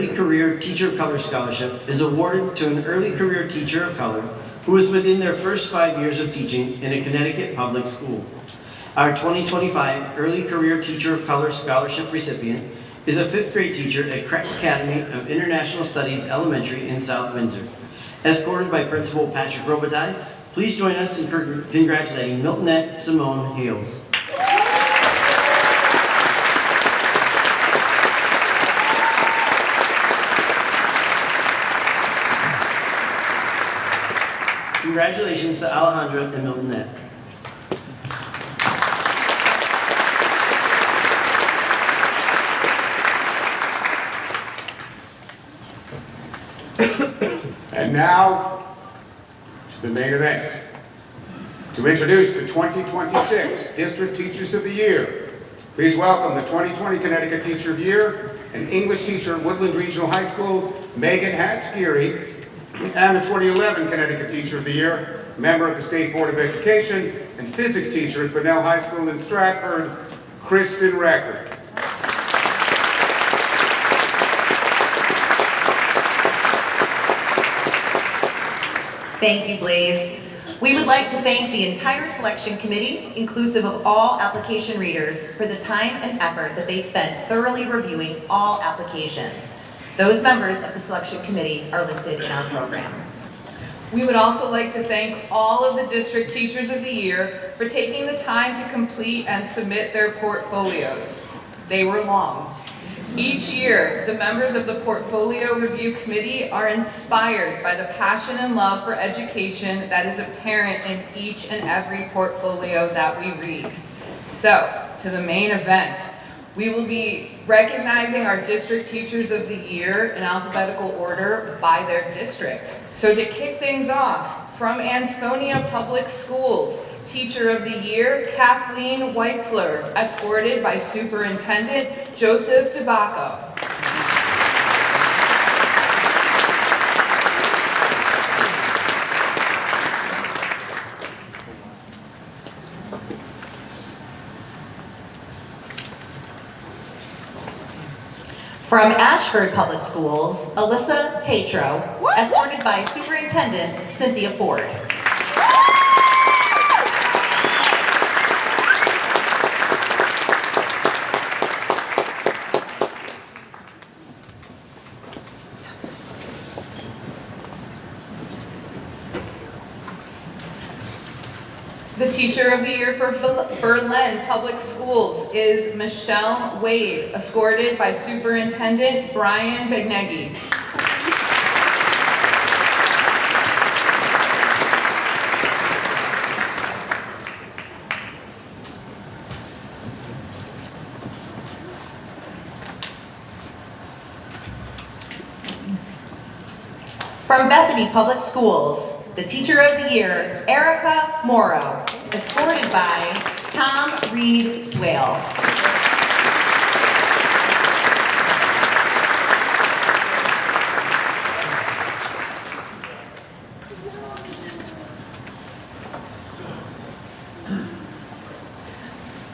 Career Teacher of Color Scholarship is awarded to an early career teacher of color who is within their first 5 years of teaching in a Connecticut public school. Our 2025 Early Career Teacher of Color Scholarship recipient is a 5th grade teacher at Crack Academy of International Studies Elementary in South Windsor. Escorted by Principal Patrick Robitaille, please join us in congratulating Miltonette Simone Hales. Congratulations to Alejandra and Miltonette. And now, to the main event. To introduce the 2026 District Teachers of the Year, please welcome the 2020 Connecticut Teacher of the Year and English teacher at Woodland Regional High School, Megan Hatch-Geary, and the 2011 Connecticut Teacher of the Year, member of the State Board of Education, and physics teacher at Bunnell High School in Stratford, Kristen Reckert. Thank you, Blaze. We would like to thank the entire selection committee, inclusive of all application readers, for the time and effort that they spent thoroughly reviewing all applications. Those members of the selection committee are listed in our program. We would also like to thank all of the District Teachers of the Year for taking the time to complete and submit their portfolios. They were long. Each year, the members of the Portfolio Review Committee are inspired by the passion and love for education that is apparent in each and every portfolio that we read. So, to the main event. We will be recognizing our District Teachers of the Year in alphabetical order by their district. So to kick things off, from Ansonia Public Schools, Teacher of the Year, Kathleen Weitzler, escorted by Superintendent Joseph DeBacco. From Ashford Public Schools, Alyssa Tatro, escorted by Superintendent Cynthia Ford. The Teacher of the Year for Berlin Public Schools is Michelle Wade, escorted by Superintendent Brian Begneggi. From Bethany Public Schools, the Teacher of the Year, Erica Morrow, escorted by Tom Reed Swale.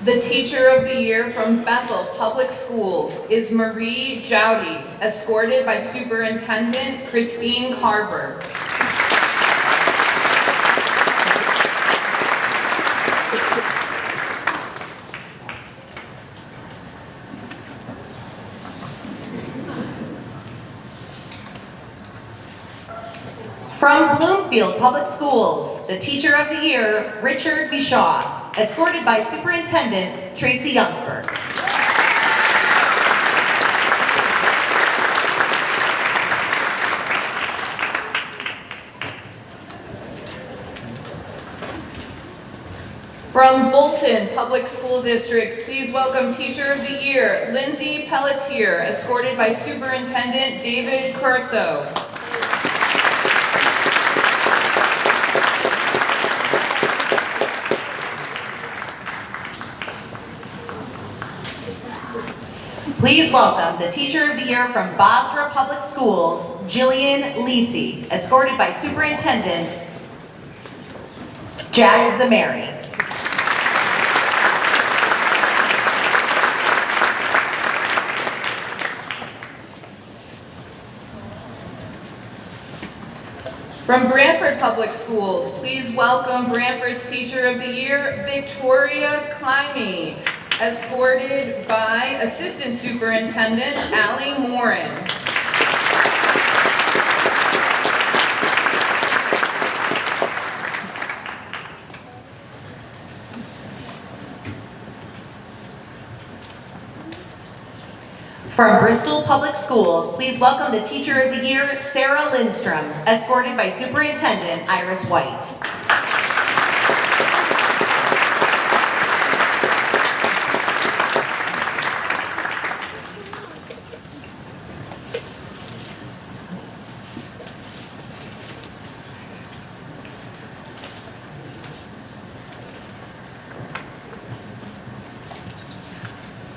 The Teacher of the Year from Bethel Public Schools is Marie Jowdy, escorted by Superintendent Christine Carver. From Bloomfield Public Schools, the Teacher of the Year, Richard Bishaw, escorted by Superintendent Tracy Youngsberg. From Bolton Public School District, please welcome Teacher of the Year, Lindsay Pelletier, escorted by Superintendent David Curso. Please welcome the Teacher of the Year from Basra Public Schools, Jillian Lisi, escorted by Superintendent Jack Zamari. From Brantford Public Schools, please welcome Brantford's Teacher of the Year, Victoria Climie, escorted by Assistant Superintendent Allie Morin. From Bristol Public Schools, please welcome the Teacher of the Year, Sarah Lindstrom, escorted by Superintendent Iris White.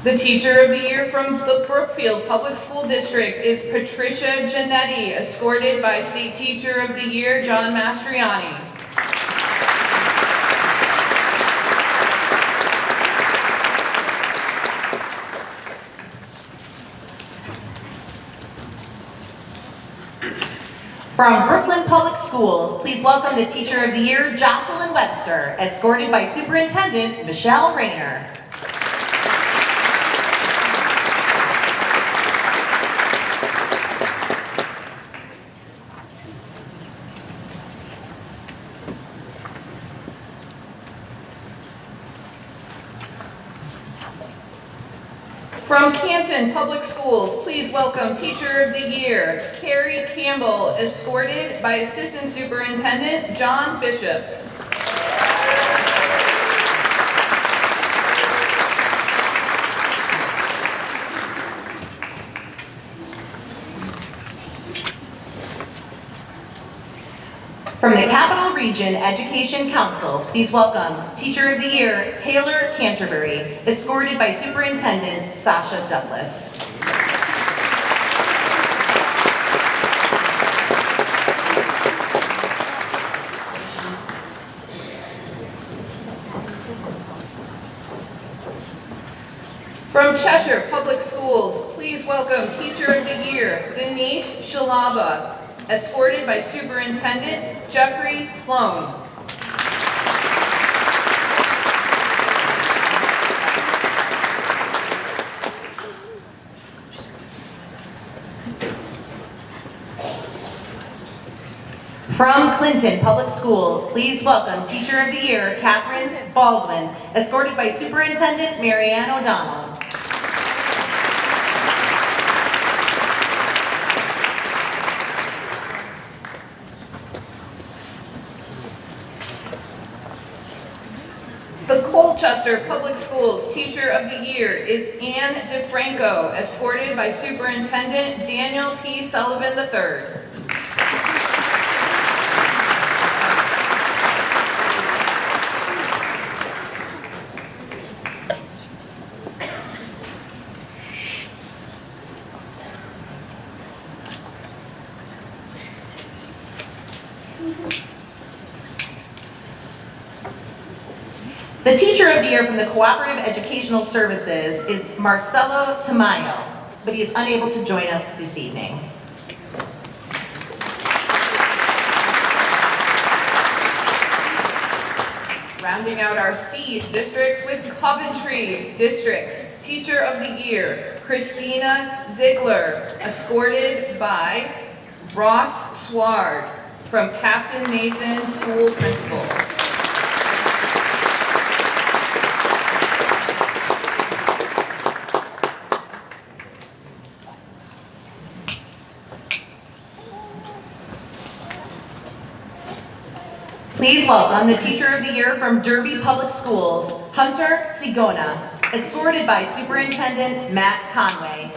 The Teacher of the Year from the Brookfield Public School District is Patricia Giannetti, escorted by State Teacher of the Year, John Mastriani. From Brooklyn Public Schools, please welcome the Teacher of the Year, Jocelyn Webster, escorted by Superintendent Michelle Rayner. From Canton Public Schools, please welcome Teacher of the Year, Carrie Campbell, escorted by Assistant Superintendent John Bishop. From the Capital Region Education Council, please welcome Teacher of the Year, Taylor Canterbury, escorted by Superintendent Sasha Douglas. From Cheshire Escher Public Schools, please welcome Teacher of the Year, Denise Shalaba, escorted by Superintendent Jeffrey Sloan. From Clinton Public Schools, please welcome Teacher of the Year, Catherine Baldwin, escorted by Superintendent Marianne O'Donnell. The Colchester Public Schools Teacher of the Year is Anne DeFranco, escorted by Superintendent Daniel P. Sullivan III. The Teacher of the Year from the Cooperative Educational Services is Marcelo Tamayo, but he is unable to join us this evening. Rounding out our seed districts with Coventry District's Teacher of the Year, Christina Ziegler, escorted by Ross Sward from Captain Nathan School Principal. Please welcome the Teacher of the Year from Derby Public Schools, Hunter Sigona, escorted by Superintendent Matt Conway.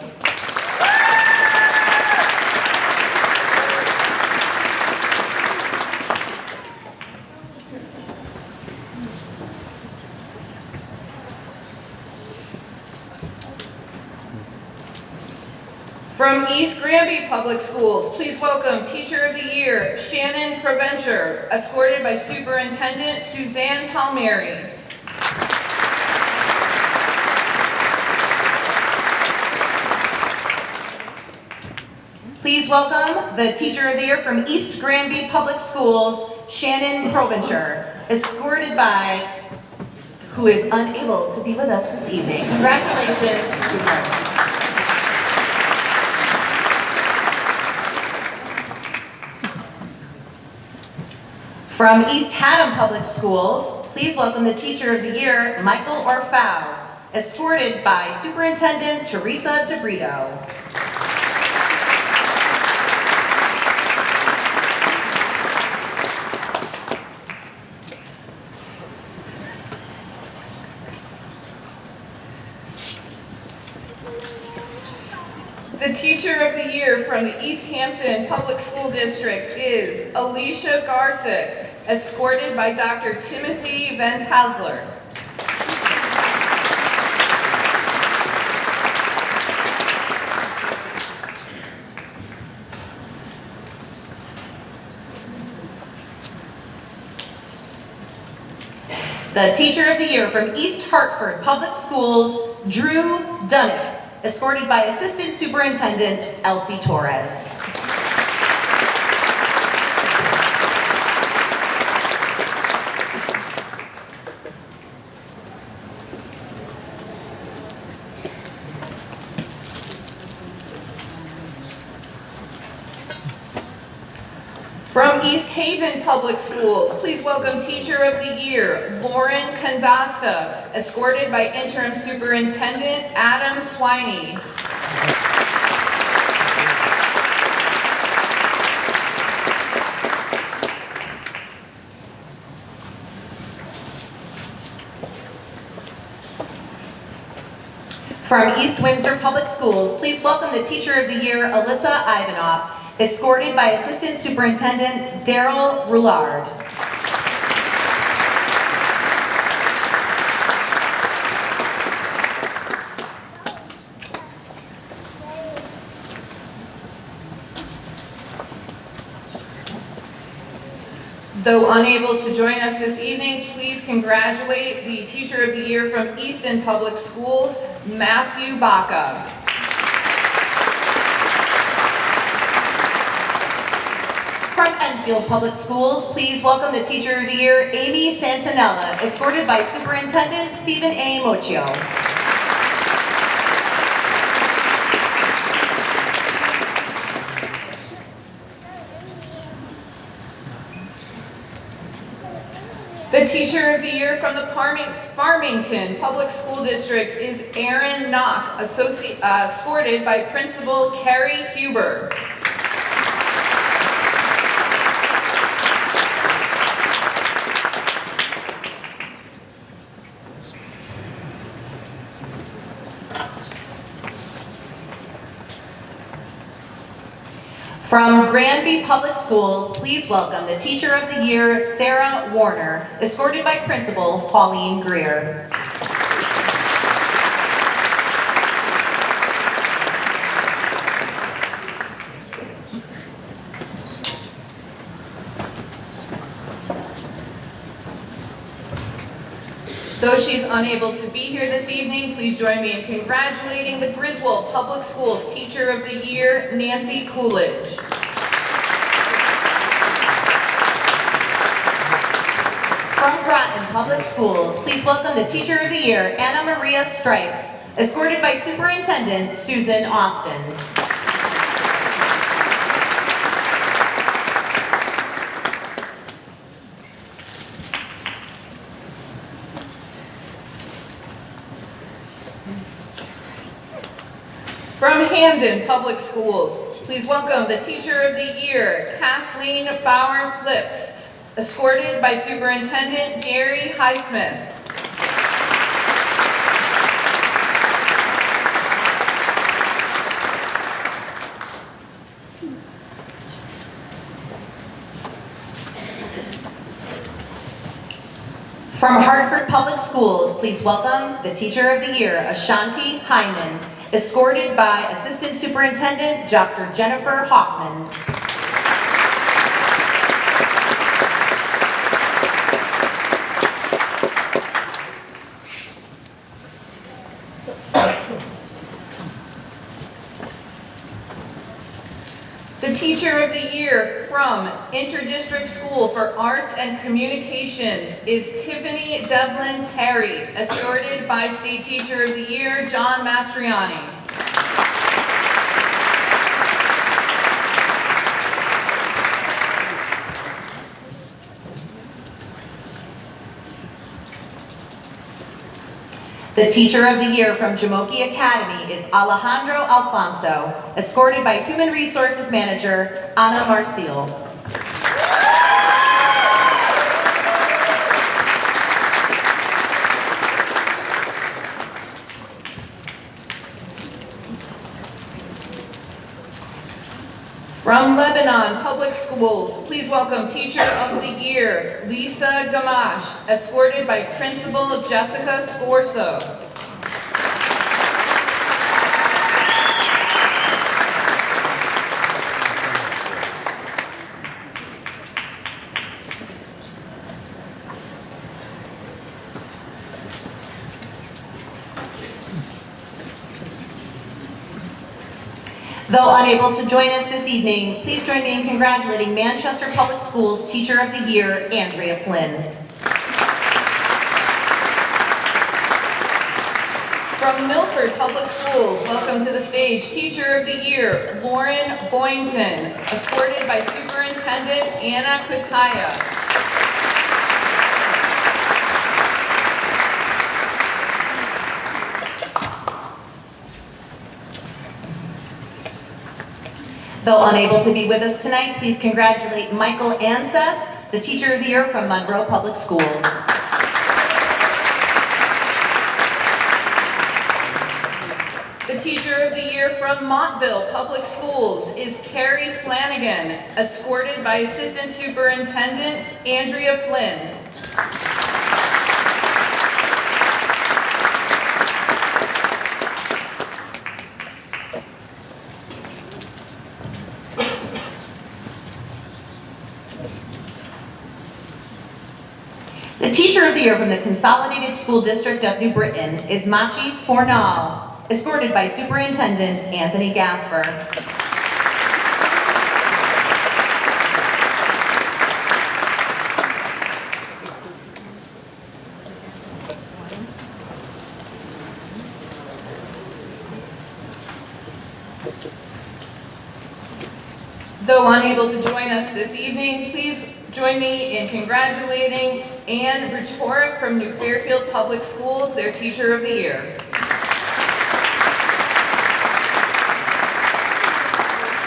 From East Granby Public Schools, please welcome Teacher of the Year, Shannon Provencher, escorted by Superintendent Suzanne Palmieri. Please welcome the Teacher of the Year from East Granby Public Schools, Shannon Provencher, escorted by who is unable to be with us this evening. Congratulations to her. From East Haddam Public Schools, please welcome the Teacher of the Year, Michael Orfau, escorted by Superintendent Teresa DeBrito. The Teacher of the Year from the East Hampton Public School District is Alicia Garsick, escorted by Dr. Timothy Van Hasler. The Teacher of the Year from East Hartford Public Schools, Drew Dunnick, escorted by Assistant Superintendent Elsie Torres. From East Haven Public Schools, please welcome Teacher of the Year, Lauren Condasta, escorted by Interim Superintendent Adam Swiney. From East Windsor Public Schools, please welcome the Teacher of the Year, Alyssa Ivanoff, escorted by Assistant Superintendent Daryl Roulard. Though unable to join us this evening, please congratulate the Teacher of the Year from Easton Public Schools, Matthew Baca. From Enfield Public Schools, please welcome the Teacher of the Year, Amy Santinella, escorted by Superintendent Stephen A. Mochio. The Teacher of the Year from the Farmington Public School District is Aaron Knock, escorted by Principal Carrie Huber. From Granby Public Schools, please welcome the Teacher of the Year, Sarah Warner, escorted by Principal Pauline Greer. Though she's unable to be here this evening, please join me in congratulating the Griswold Public Schools Teacher of the Year, Nancy Coolidge. From Groton Public Schools, please welcome the Teacher of the Year, Anna Maria Stripes, escorted by Superintendent Susan Austin. From Hamden Public Schools, please welcome the Teacher of the Year, Kathleen Bauer Flips, escorted by Superintendent Gary Highsmith. From Hartford Public Schools, please welcome the Teacher of the Year, Ashanti Hyman, escorted by Assistant Superintendent Dr. Jennifer Hoffman. The Teacher of the Year from Interdistrict School for Arts and Communications is Tiffany Devlin Perry, escorted by State Teacher of the Year, John Mastriani. The Teacher of the Year from Jamoki Academy is Alejandro Alfonso, escorted by Human Resources Manager Ana Marcial. From Lebanon Public Schools, please welcome Teacher of the Year, Lisa Gamache, escorted by Principal Jessica Scorso. Though unable to join us this evening, please join me in congratulating Manchester Public Schools Teacher of the Year, Andrea Flynn. From Milford Public Schools, welcome to the stage, Teacher of the Year, Lauren Boynton, escorted by Superintendent Anna Kutaya. Though unable to be with us tonight, please congratulate Michael Ansess, the Teacher of the Year from Monroe Public Schools. The Teacher of the Year from Montville Public Schools is Carrie Flanagan, escorted by Assistant Superintendent Andrea Flynn. The Teacher of the Year from the Consolidated School District of New Britain is Machi Fornal, escorted by Superintendent Anthony Gasper. Though unable to join us this evening, please join me in congratulating Ann Rhetoric from New Fairfield Public Schools, their Teacher of the Year.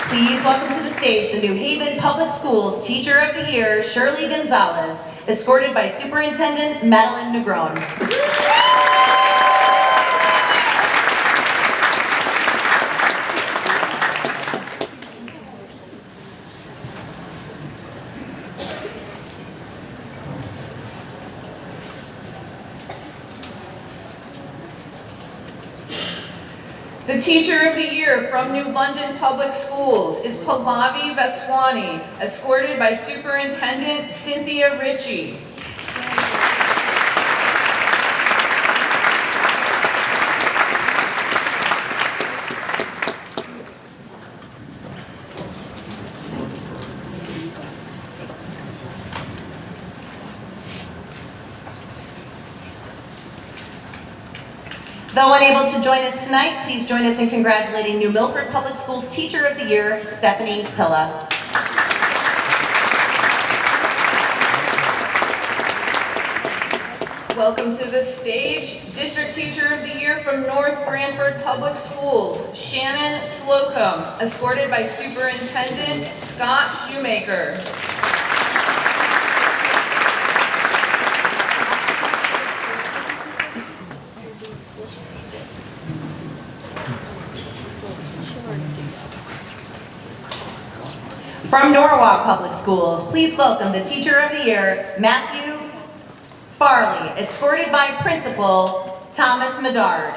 Please welcome to the stage the New Haven Public Schools Teacher of the Year, Shirley Gonzalez, escorted by Superintendent Madeline Negron. The Teacher of the Year from New London Public Schools is Pallavi Vaswani, escorted by Superintendent Cynthia Ritchie. Though unable to join us tonight, please join us in congratulating New Milford Public Schools Teacher of the Year, Stephanie Pilla. Welcome to the stage, District Teacher of the Year from North Branford Public Schools, Shannon Slocum, escorted by Superintendent Scott Shoemaker. From Norwalk Public Schools, please welcome the Teacher of the Year, Matthew Farley, escorted by Principal Thomas Medard.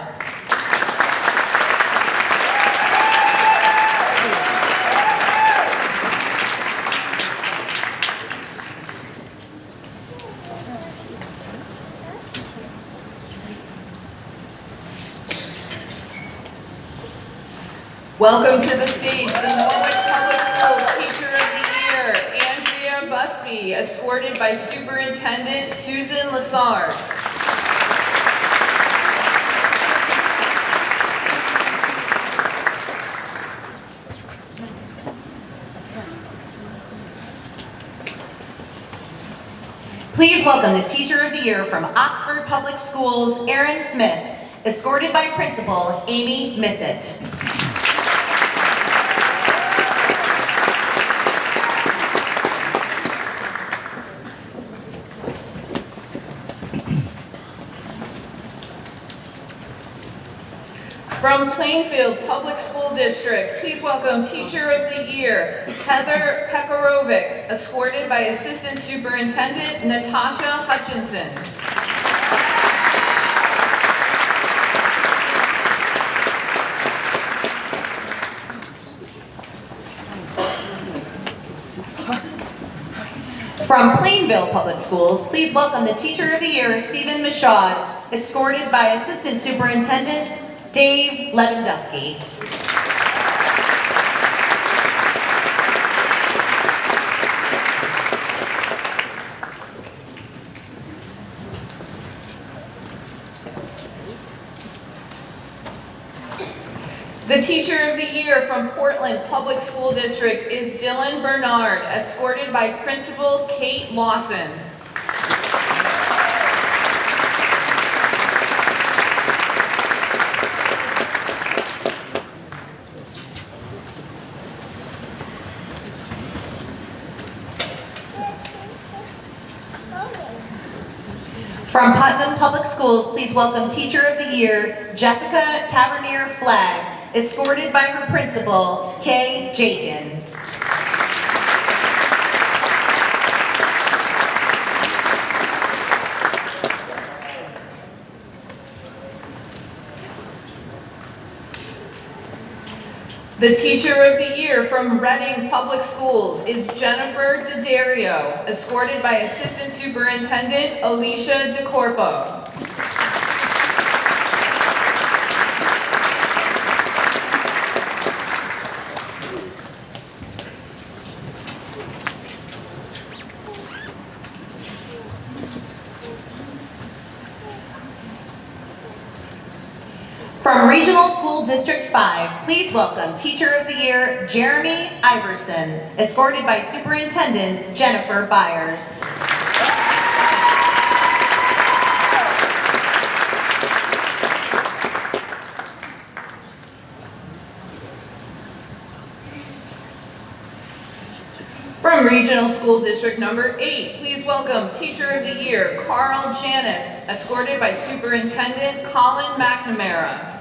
Welcome to the stage, the Norwich Public Schools Teacher of the Year, Andrea Busby, escorted by Superintendent Susan Lassard. Please welcome the Teacher of the Year from Oxford Public Schools, Erin Smith, escorted by Principal Amy Missett. From Plainfield Public School District, please welcome Teacher of the Year, Heather Pekarovic, escorted by Assistant Superintendent Natasha Hutchinson. From Plainville Public Schools, please welcome the Teacher of the Year, Stephen Michaud, escorted by Assistant Superintendent Dave Lewandowski. The Teacher of the Year from Portland Public School District is Dylan Bernard, escorted by Principal Kate Lawson. From Putnam Public Schools, please welcome Teacher of the Year, Jessica Tavernier Flagg, escorted by her principal, Kay Jakin. The Teacher of the Year from Reading Public Schools is Jennifer DeDario, escorted by Assistant Superintendent Alicia DeCorpo. From Regional School District 5, please welcome Teacher of the Year, Jeremy Iverson, escorted by Superintendent Jennifer Byers. From Regional School District number 8, please welcome Teacher of the Year, Carl Janis, escorted by Superintendent Colin McNamara.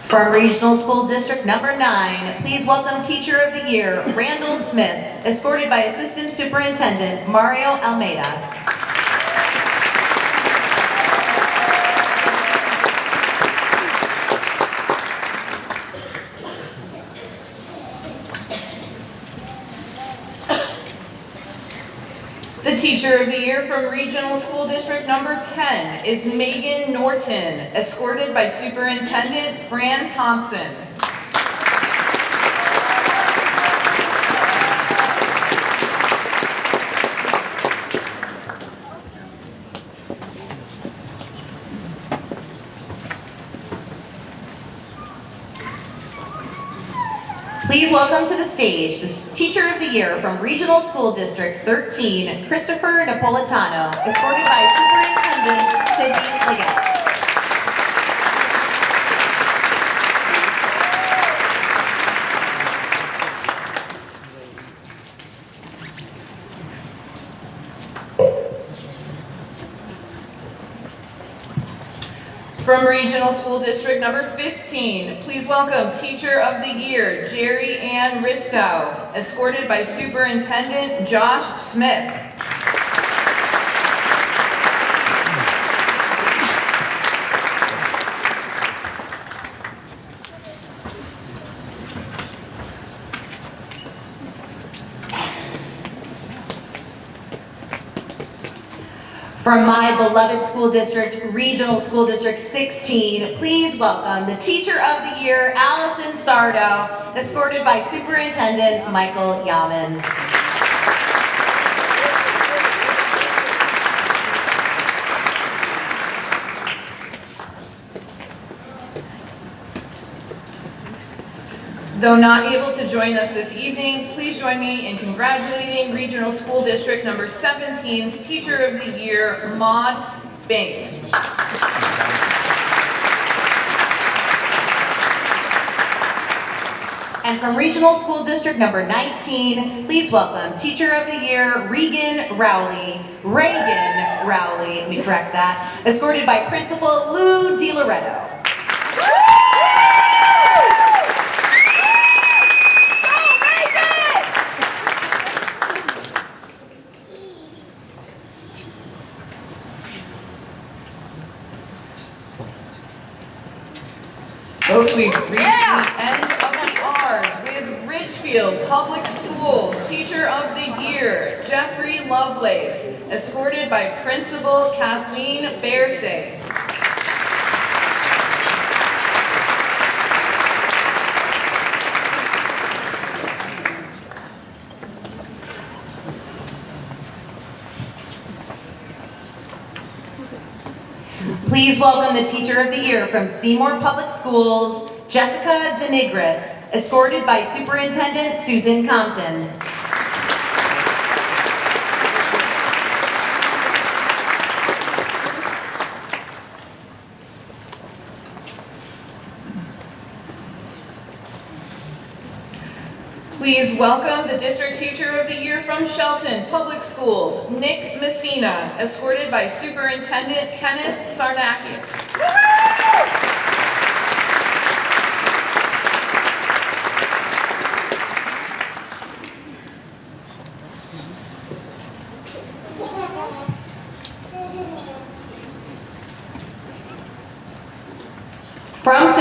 From Regional School District number 9, please welcome Teacher of the Year, Randall Smith, escorted by Assistant Superintendent Mario Almeida. The Teacher of the Year from Regional School District number 10 is Megan Norton, escorted by Superintendent Fran Thompson. Please welcome to the stage the Teacher of the Year from Regional School District 13, Christopher Napolitano, escorted by Superintendent Sidney Liggett. From Regional School District number 15, please welcome Teacher of the Year, Jerry Ann Ristow, escorted by Superintendent Josh Smith. From my beloved school district, Regional School District 16, please welcome the Teacher of the Year, Allison Sardo, escorted by Superintendent Michael Yaman. Though not able to join us this evening, please join me in congratulating Regional School District number 17's Teacher of the Year, Maud Bing. And from Regional School District number 19, please welcome Teacher of the Year, Reagan Rowley, let me correct that, escorted by Principal Lou DiLoretto. Folks, we've reached the end of the R's with Ridgefield Public Schools Teacher of the Year, Jeffrey Lovelace, escorted by Principal Kathleen Bearsay. Please welcome the Teacher of the Year from Seymour Public Schools, Jessica DeNigris, escorted by Superintendent Susan Compton. Please welcome the District Teacher of the Year from Shelton Public Schools, Nick Messina, escorted by Superintendent Kenneth Sarnakian.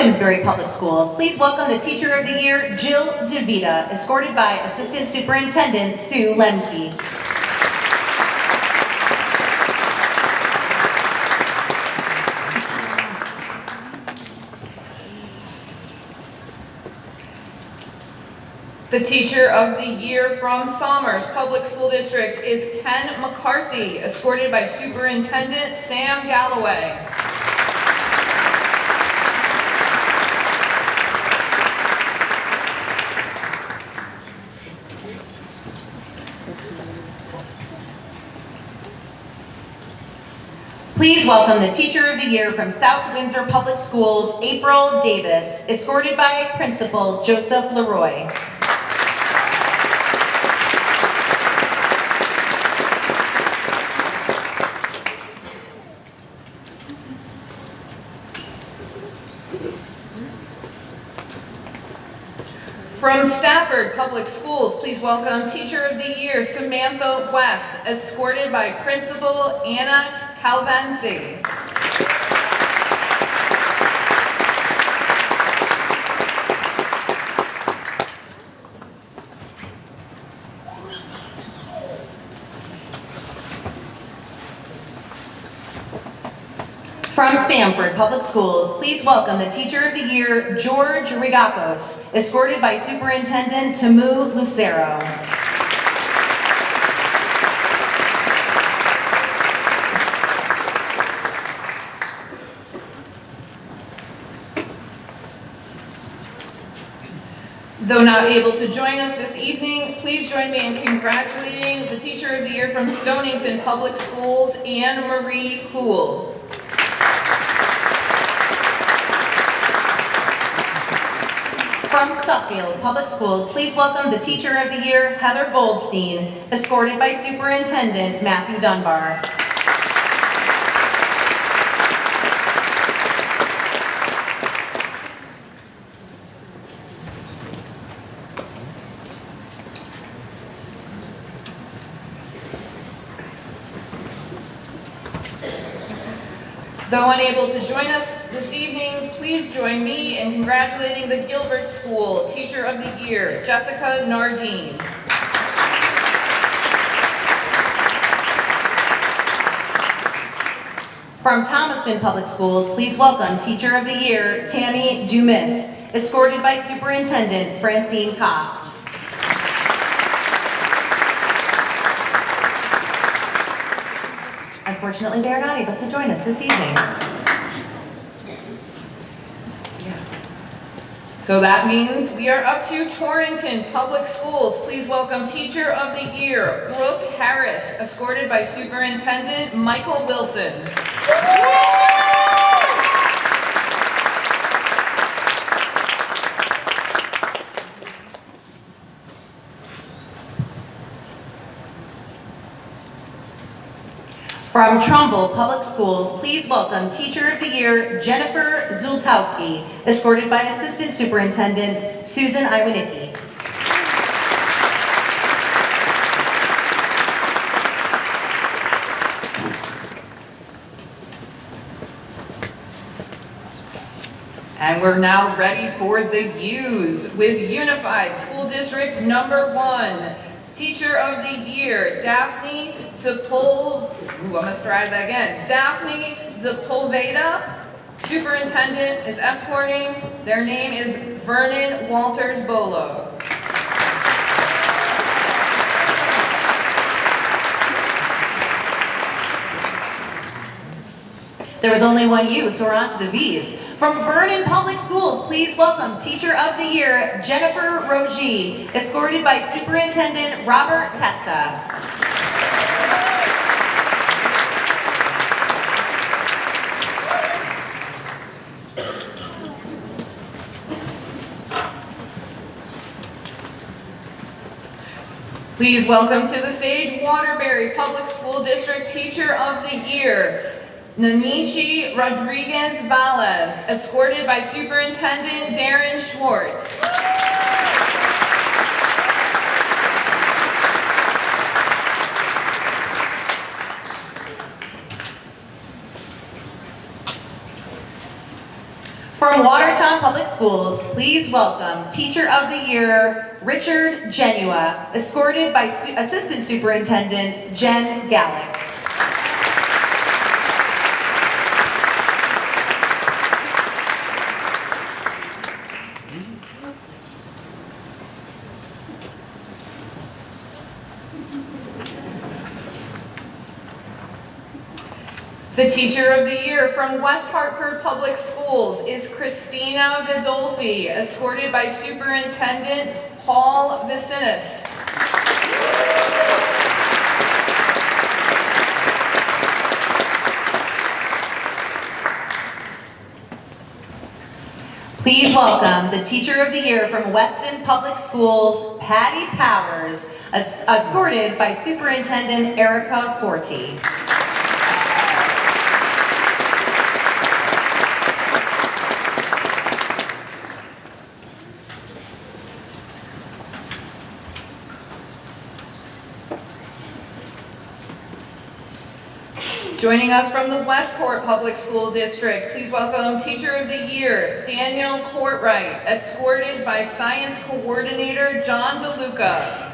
Simsbury Public Schools, please welcome the Teacher of the Year, Jill DeVita, escorted by Assistant Superintendent Sue Lemke. The Teacher of the Year from Somers Public School District is Ken McCarthy, escorted by Superintendent Sam Galloway. Please welcome the Teacher of the Year from South Windsor Public Schools, April Davis, escorted by Principal Joseph Leroy. From Stafford Public Schools, please welcome Teacher of the Year, Samantha West, escorted by Principal Anna Calvanzi. From Stamford Public Schools, please welcome the Teacher of the Year, George Rigakos, escorted by Superintendent Tamu Lucero. Though not able to join us this evening, please join me in congratulating the Teacher of the Year from Stonington Public Schools, Anne Marie Poole. From Suffield Public Schools, please welcome the Teacher of the Year, Heather Goldstein, escorted by Superintendent Matthew Dunbar. Though unable to join us this evening, please join me in congratulating the Gilbert School Teacher of the Year, Jessica Nardine. From Thomaston Public Schools, please welcome Teacher of the Year, Tammy Dumas, escorted by Superintendent Francine Koss. Unfortunately, they are not able to join us this evening. So that means we are up to Torrington Public Schools. Please welcome Teacher of the Year, Brooke Harris, escorted by Superintendent Michael Wilson. From Trumbull Public Schools, please welcome Teacher of the Year, Jennifer Zultowski, escorted by Assistant Superintendent Susan Iwanicki. And we're now ready for the U's with Unified School District number 1. Teacher of the Year, Daphne Daphne Sepulveda. Superintendent is escorting. Their name is Vernon Walters Bolo. There was only one U, so we're on to the V's. From Vernon Public Schools, please welcome Teacher of the Year, Jennifer Rogie, escorted by Superintendent Robert Testa. Please welcome to the stage Waterbury Public School District Teacher of the Year, Nanishi Rodriguez Valles, escorted by Superintendent Darren Schwartz. From Watertown Watertown Public Schools, please welcome Teacher of the Year, Richard Genua, escorted by Assistant Superintendent Jen Gallick. The Teacher of the Year from West Hartford Public Schools is Christina Vidolfi, escorted by Superintendent Paul Vicinis. Please welcome the Teacher of the Year from Weston Public Schools, Patty Powers, escorted by Superintendent Erica Forti. Joining us from the Westport Public School District, please welcome Teacher of the Year, Daniel Courtwright, escorted by Science Coordinator John DeLuca.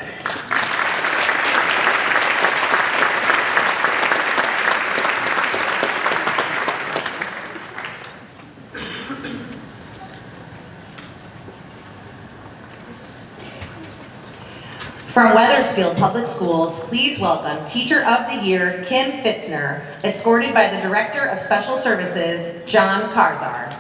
From Weathersfield Public Schools, please welcome Teacher of the Year, Kim Fitzner, escorted by the Director of Special Services, John Karzar.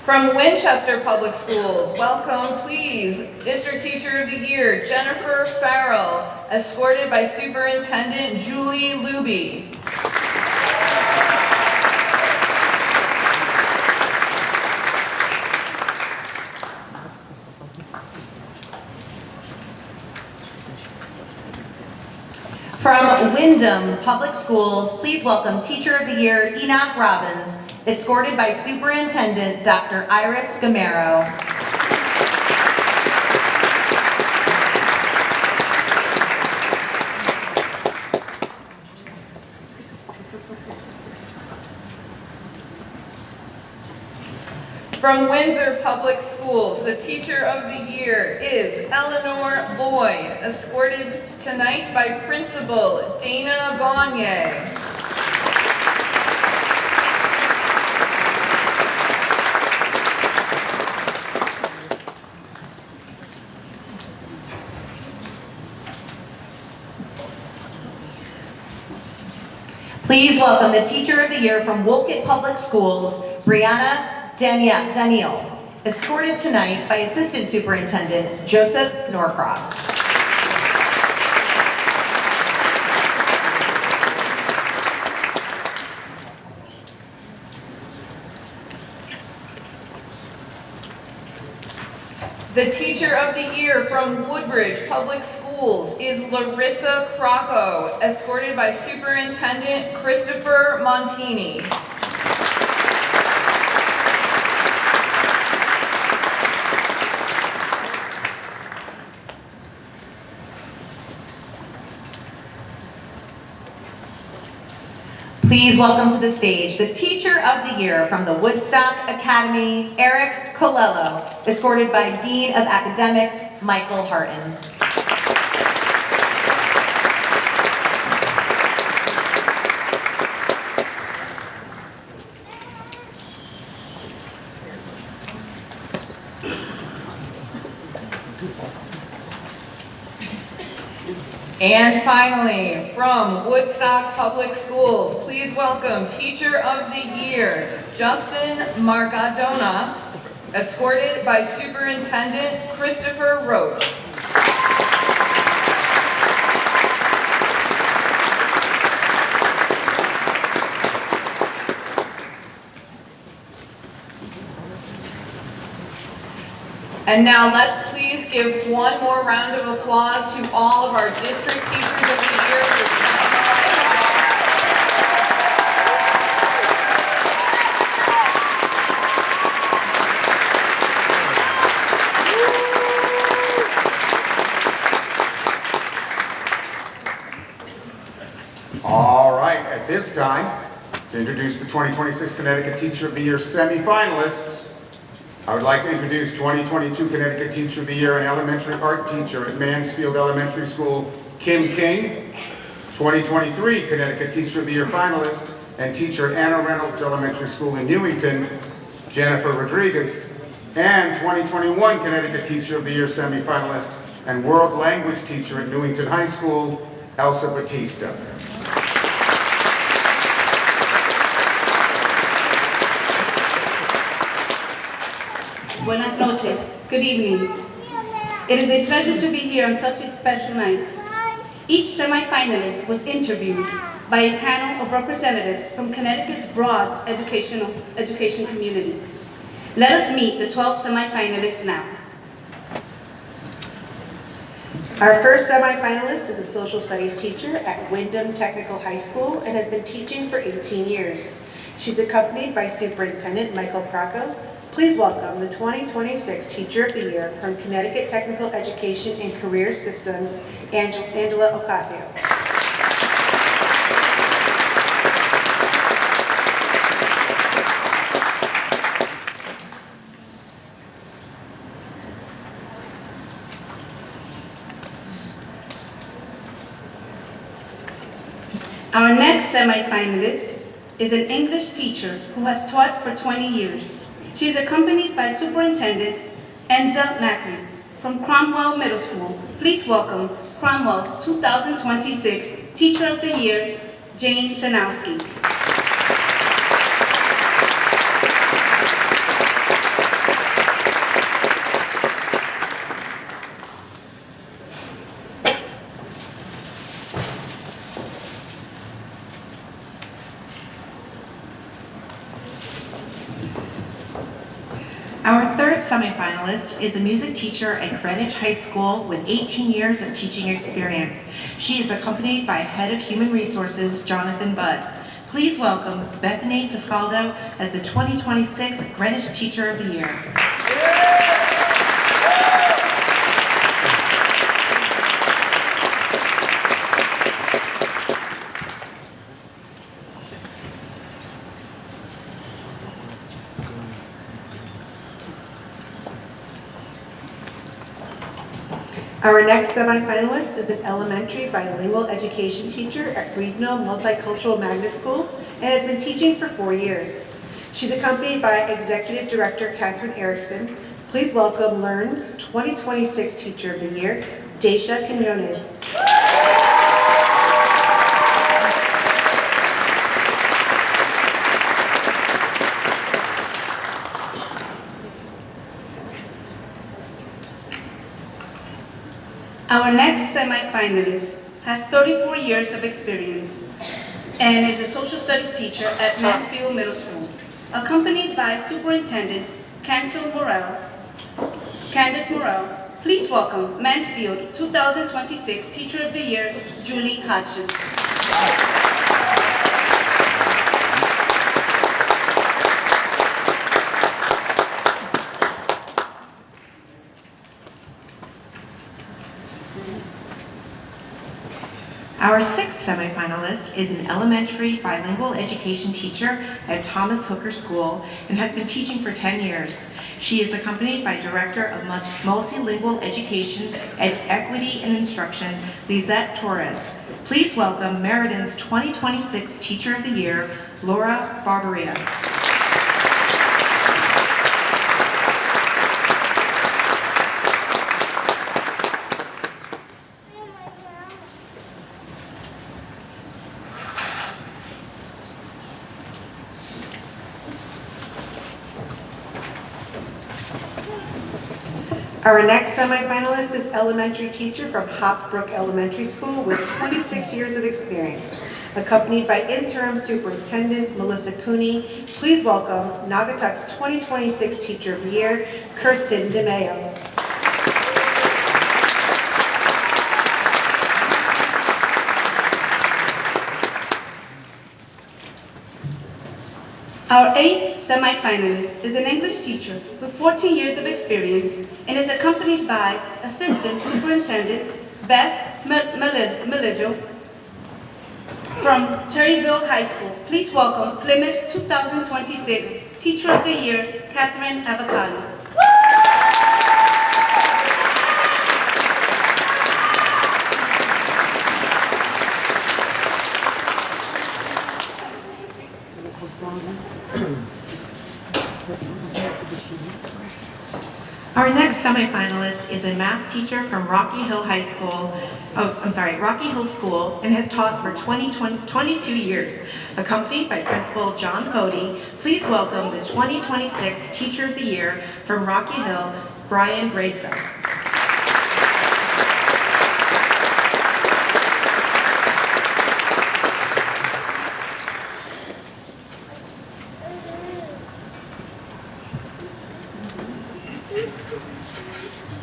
From Winchester Public Schools, welcome please District Teacher of the Year, Jennifer Farrell, escorted by Superintendent Julie Luby. From Wyndham Public Schools, please welcome Teacher of the Year, Enoch Robbins, escorted by Superintendent Dr. Iris Gamero. From Windsor Public Schools, the Teacher of the Year is Eleanor Lloyd, escorted tonight by Principal Dana Gagne. Please welcome the Teacher of the Year from Wolcott Public Schools, Brianna Daniel, escorted tonight by Assistant Superintendent Joseph Norcross. The Teacher of the Year from Woodbridge Public Schools is Larissa Crocco, escorted by Superintendent Christopher Montini. Please welcome to the stage the Teacher of the Year from the Woodstock Academy, Eric Colello, escorted by Dean of Academics, Michael Harton. And finally, from Woodstock Public Schools, please welcome Teacher of the Year, Justin Margadona, escorted by Superintendent Christopher Roach. And now let's please give one more round of applause to all of our District Teachers of the Year for this time, to introduce the 2026 Connecticut Teacher of the Year semifinalists, I would like to introduce 2022 Connecticut Teacher of the Year and Elementary Art Teacher at Mansfield Elementary School, Kim King, 2023 Connecticut Teacher of the Year finalist and teacher at Anna Reynolds Elementary School in Newington, Jennifer Rodriguez, and 2021 Connecticut Teacher of the Year semifinalist and World Language Teacher at Newington High School, Elsa Batista. Buenas noches. Good evening. It is a pleasure to be here on such a special night. Each semifinalist was interviewed by a panel of representatives from Connecticut's broad education community. Let us meet the 12 semifinalists now. Our first semifinalist is a social studies teacher at Wyndham Technical High School and has been teaching for 18 years. She's accompanied by Superintendent Michael Pracco. Please welcome the 2026 Teacher of the Year from Connecticut Technical Education and Career Systems, Angela Ocasio. Our next semifinalist is an English teacher who has taught for 20 years. She is accompanied by Superintendent Enza Macri from Cromwell Middle School. Please welcome Cromwell's 2026 Teacher of the Year, Jane Sanowski. Our third semifinalist is a music teacher at Greenwich High School with 18 years of teaching experience. She is accompanied by Head of Human Resources, Jonathan Budd. Please welcome Bethany Fiscaldo as the 2026 Greenwich Teacher of the Year. Our next semifinalist is an elementary bilingual education teacher at Regional Multicultural Magnet School and has been teaching for 4 years. She's accompanied by Executive Director Catherine Erickson. Please welcome LEARN's 2026 Teacher of the Year, Daisha Quinones. Our next semifinalist has 34 years of experience and is a social studies teacher at Mansfield Middle School, accompanied by Superintendent Candice Morel. Please welcome Mansfield 2026 Teacher of the Year, Julie Hodgson. Our sixth semifinalist is an elementary bilingual education teacher at Thomas Hooker School and has been teaching for 10 years. She is accompanied by Director of Multilingual Education at Equity and Instruction, Lizette Torres. Please welcome Merredin's 2026 Teacher of the Year, Laura Barberia. Our next semifinalist is elementary teacher from Hopbrook Elementary School with 26 years of experience, accompanied by interim superintendent Melissa Cooney. Please welcome Naugatuck's 2026 Teacher of the Year, Kirsten DeMayo. Our eighth semifinalist is an English teacher with 14 years of experience and is accompanied by Assistant Superintendent Beth Melijo. from Terryville High School, please welcome Plymouth's 2026 Teacher of the Year, Catherine Avocado. Our next semifinalist is a math teacher from Rocky Hill School, and has taught for 22 years. Accompanied by Principal John Fody, please welcome the 2026 Teacher of the Year from Rocky Hill, Brian Grayson.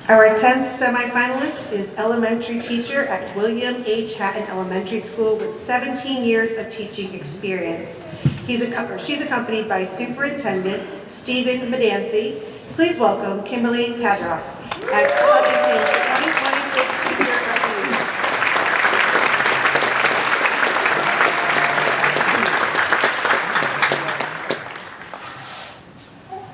Our 10th semifinalist is elementary teacher at William H. Hatton Elementary School with 17 years of teaching experience. She's accompanied by Superintendent Stephen Medancy. Please welcome Kimberly Padroff as Flemington's 2026 Teacher of the Year.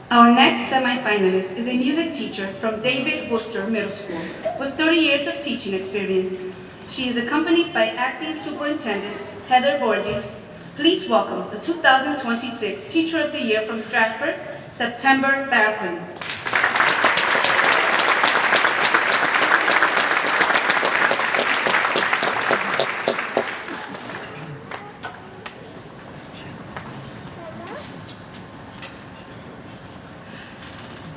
Our next semifinalist is a music teacher from David Worcester Middle School with 30 years of teaching experience. She is accompanied by Acting Superintendent Heather Borges. Please welcome the 2026 Teacher of the Year from Stratford, September Barraquin.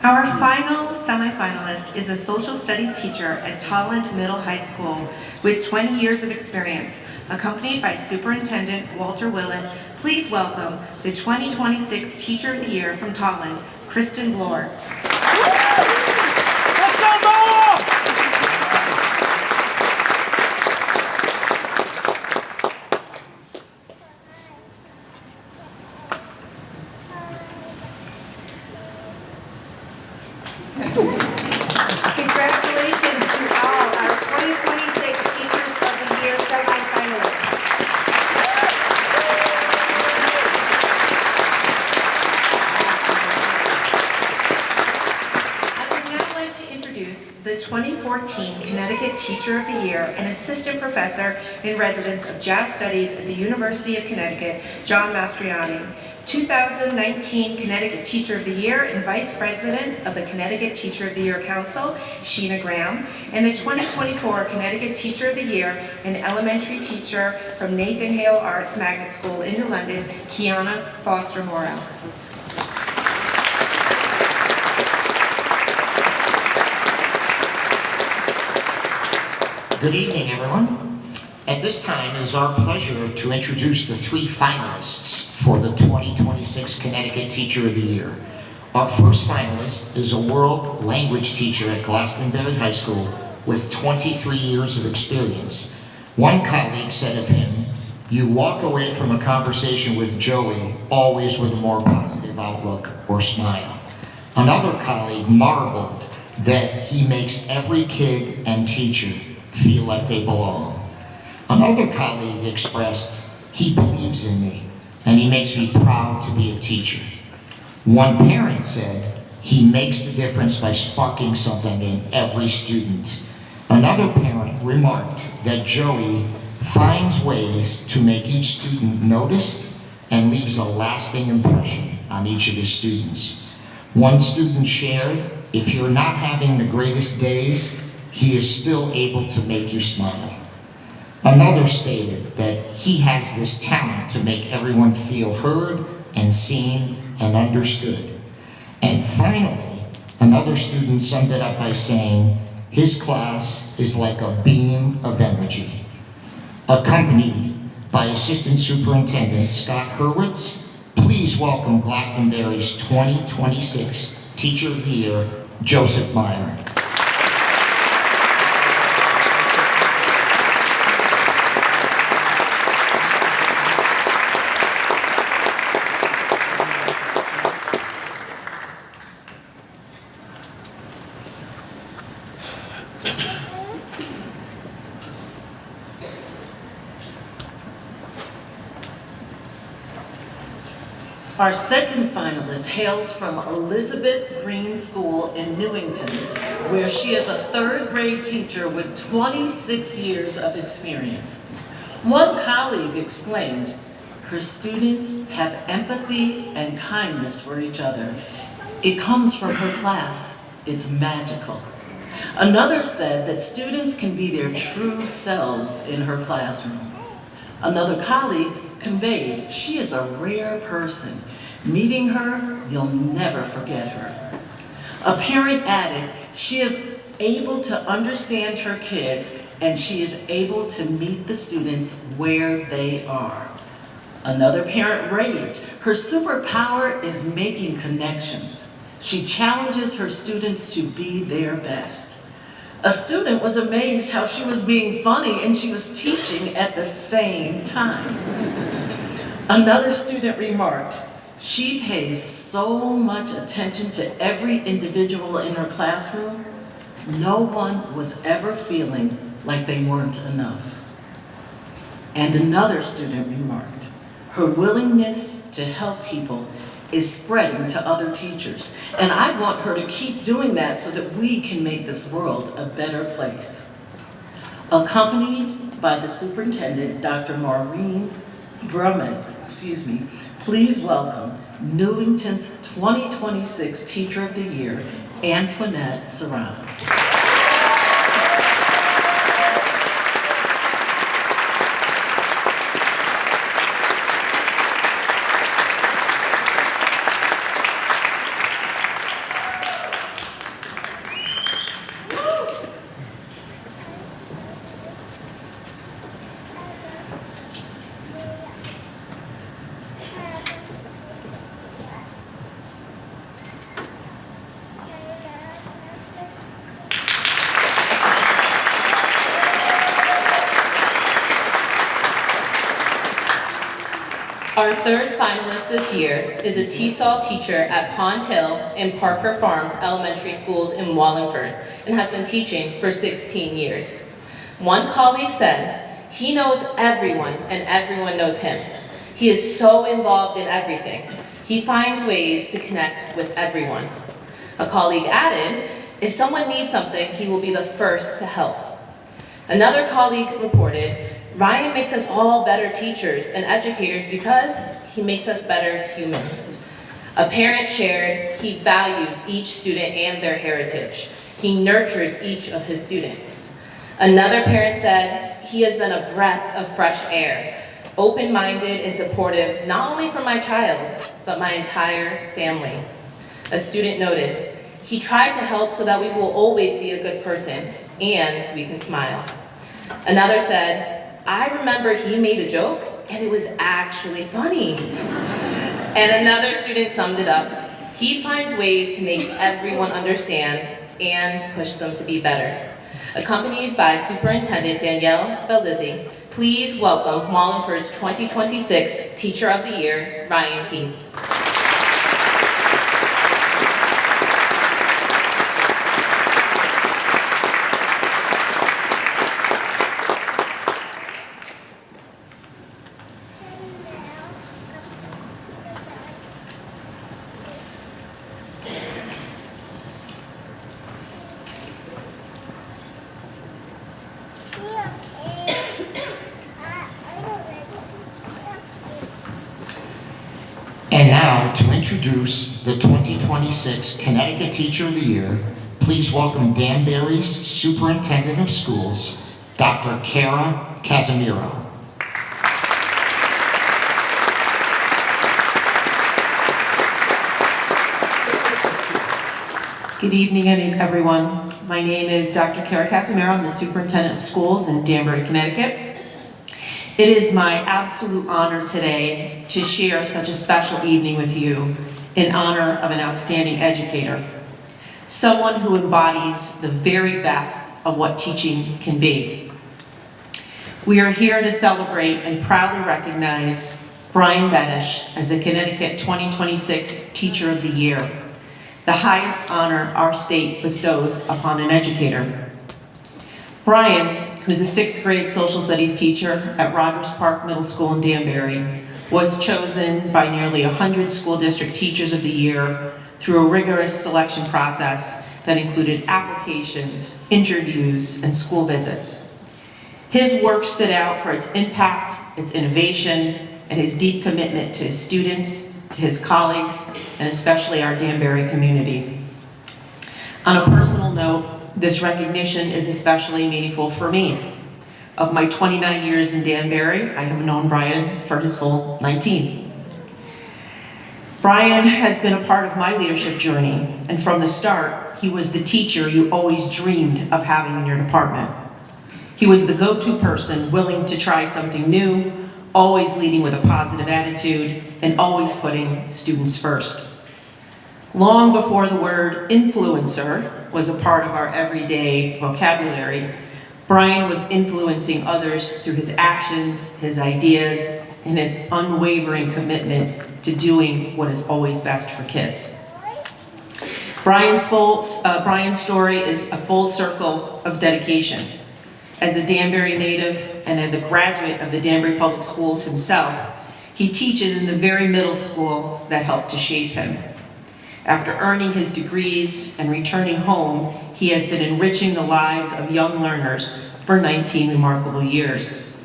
Our final semifinalist is a social studies teacher at Tolland Middle High School with 20 years of experience, accompanied by Superintendent Walter Willett. Please welcome the 2026 Teacher of the Year from Tolland, Kristen Bloor. Congratulations to all our 2026 Teachers of the Year semifinalists. I would now like to introduce the 2014 Connecticut Teacher of the Year and Assistant Professor in Residence of Jazz Studies at the University of Connecticut, John Mastriani. 2019 Connecticut Teacher of the Year and Vice President of the Connecticut Teacher of the Year Council, Sheena Graham, and the 2024 Connecticut Teacher of the Year and Elementary Teacher from Nathan Hale Arts Magnet School in New London, Kiana Foster Morrow. Good evening, everyone. At this time, it is our pleasure to introduce the three finalists for the 2026 Connecticut Teacher of the Year. Our first finalist is a world language teacher at Glastonbury High School with 23 years of experience. One colleague said of him, "You walk away from a conversation with Joey always with a more positive outlook or smile." Another colleague marveled that he makes every kid and teacher feel like they belong. Another colleague expressed, "He believes in me, and he makes me proud to be a teacher." One parent said, "He makes the difference by sparking something in every student." Another parent remarked that Joey finds ways to make each student noticed and leaves a lasting impression on each of his students. One student shared, "If you're not having the greatest days, he is still able to make you smile." Another stated that he has this talent to make everyone feel heard and seen and understood. And finally, another student summed it up by saying, "His class is like a beam of energy." Accompanied by Assistant Superintendent Scott Hurwitz, please welcome Glastonbury's 2026 Teacher of the Year, Joseph Meyer. Our second finalist hails from Elizabeth Green School in Newington, where she is a third grade teacher with 26 years of experience. One colleague exclaimed, "Her students have empathy and kindness for each other. It comes from her class. It's magical." Another said that students can be their true selves in her classroom. Another colleague conveyed, "She is a rare person. Meeting her, you'll never forget her." A parent added, "She is able to understand her kids and she is able to meet the students where they are." Another parent raved, "Her superpower is making connections. She challenges her students to be their best." A student was amazed how she was being funny and she was teaching at the same time. Another student remarked, "She pays so much attention to every individual in her classroom. No one was ever feeling like they weren't enough." And another student remarked, "Her willingness to help people is spreading to other teachers, and I want her to keep doing that so that we can make this world a better place." Accompanied by the superintendent, Dr. Maureen Drummond, please welcome Newington's 2026 Teacher of the Year, Antoinette Serrano. Our third finalist this year is a TESOL teacher at Pond Hill and Parker Farms Elementary Schools in Wallingford and has been teaching for 16 years. One colleague said, "He knows everyone and everyone knows him. He is so involved in everything. He finds ways to connect with everyone." A colleague added, "If someone needs something, he will be the first to help." Another colleague reported, "Ryan makes us all better teachers and educators because he makes us better humans." A parent shared, "He values each student and their heritage. He nurtures each of his students." Another parent said, "He has been a breath of fresh air, open-minded and supportive, not only for my child, but my entire family." A student noted, "He tried to help so that we will always be a good person and we can smile." Another said, "I remember he made a joke and it was actually funny." And another student summed it up, "He finds ways to make everyone understand and push them to be better." Accompanied by Superintendent Danielle Bellizzi, please welcome Wallingford's 2026 Teacher of the Year, Ryan Heath. And now, to introduce the 2026 Connecticut Teacher of the Year, please welcome Danbury's Superintendent of Schools, Dr. Kara Casimiro. Good evening, everyone. My name is Dr. Kara Casimiro. I'm the Superintendent of Schools in Danbury, Connecticut. It is my absolute honor today to share such a special evening with you in honor of an outstanding educator, someone who embodies the very best of what teaching can be. We are here to celebrate and proudly recognize Brian Betesh as the Connecticut 2026 Teacher of the Year, the highest honor our state bestows upon an educator. Brian, who is a 6th grade social studies teacher at Rogers Park Middle School in Danbury, was chosen by nearly 100 school district teachers of the year through a rigorous selection process that included applications, interviews, and school visits. His work stood out for its impact, its innovation, and his deep commitment to his students, to his colleagues, and especially our Danbury community. On a personal note, this recognition is especially meaningful for me. Of my 29 years in Danbury, I have known Brian for his full 19. Brian has been a part of my leadership journey, and from the start, he was the teacher you always dreamed of having in your department. He was the go-to person, willing to try something new, always leading with a positive attitude, and always putting students first. Long before the word influencer was a part of our everyday vocabulary, Brian was influencing others through his actions, his ideas, and his unwavering commitment to doing what is always best for kids. Brian's story is a full circle of dedication. As a Danbury native and as a graduate of the Danbury Public Schools himself, he teaches in the very middle school that helped to shape him. After earning his degrees and returning home, he has been enriching the lives of young learners for 19 remarkable years.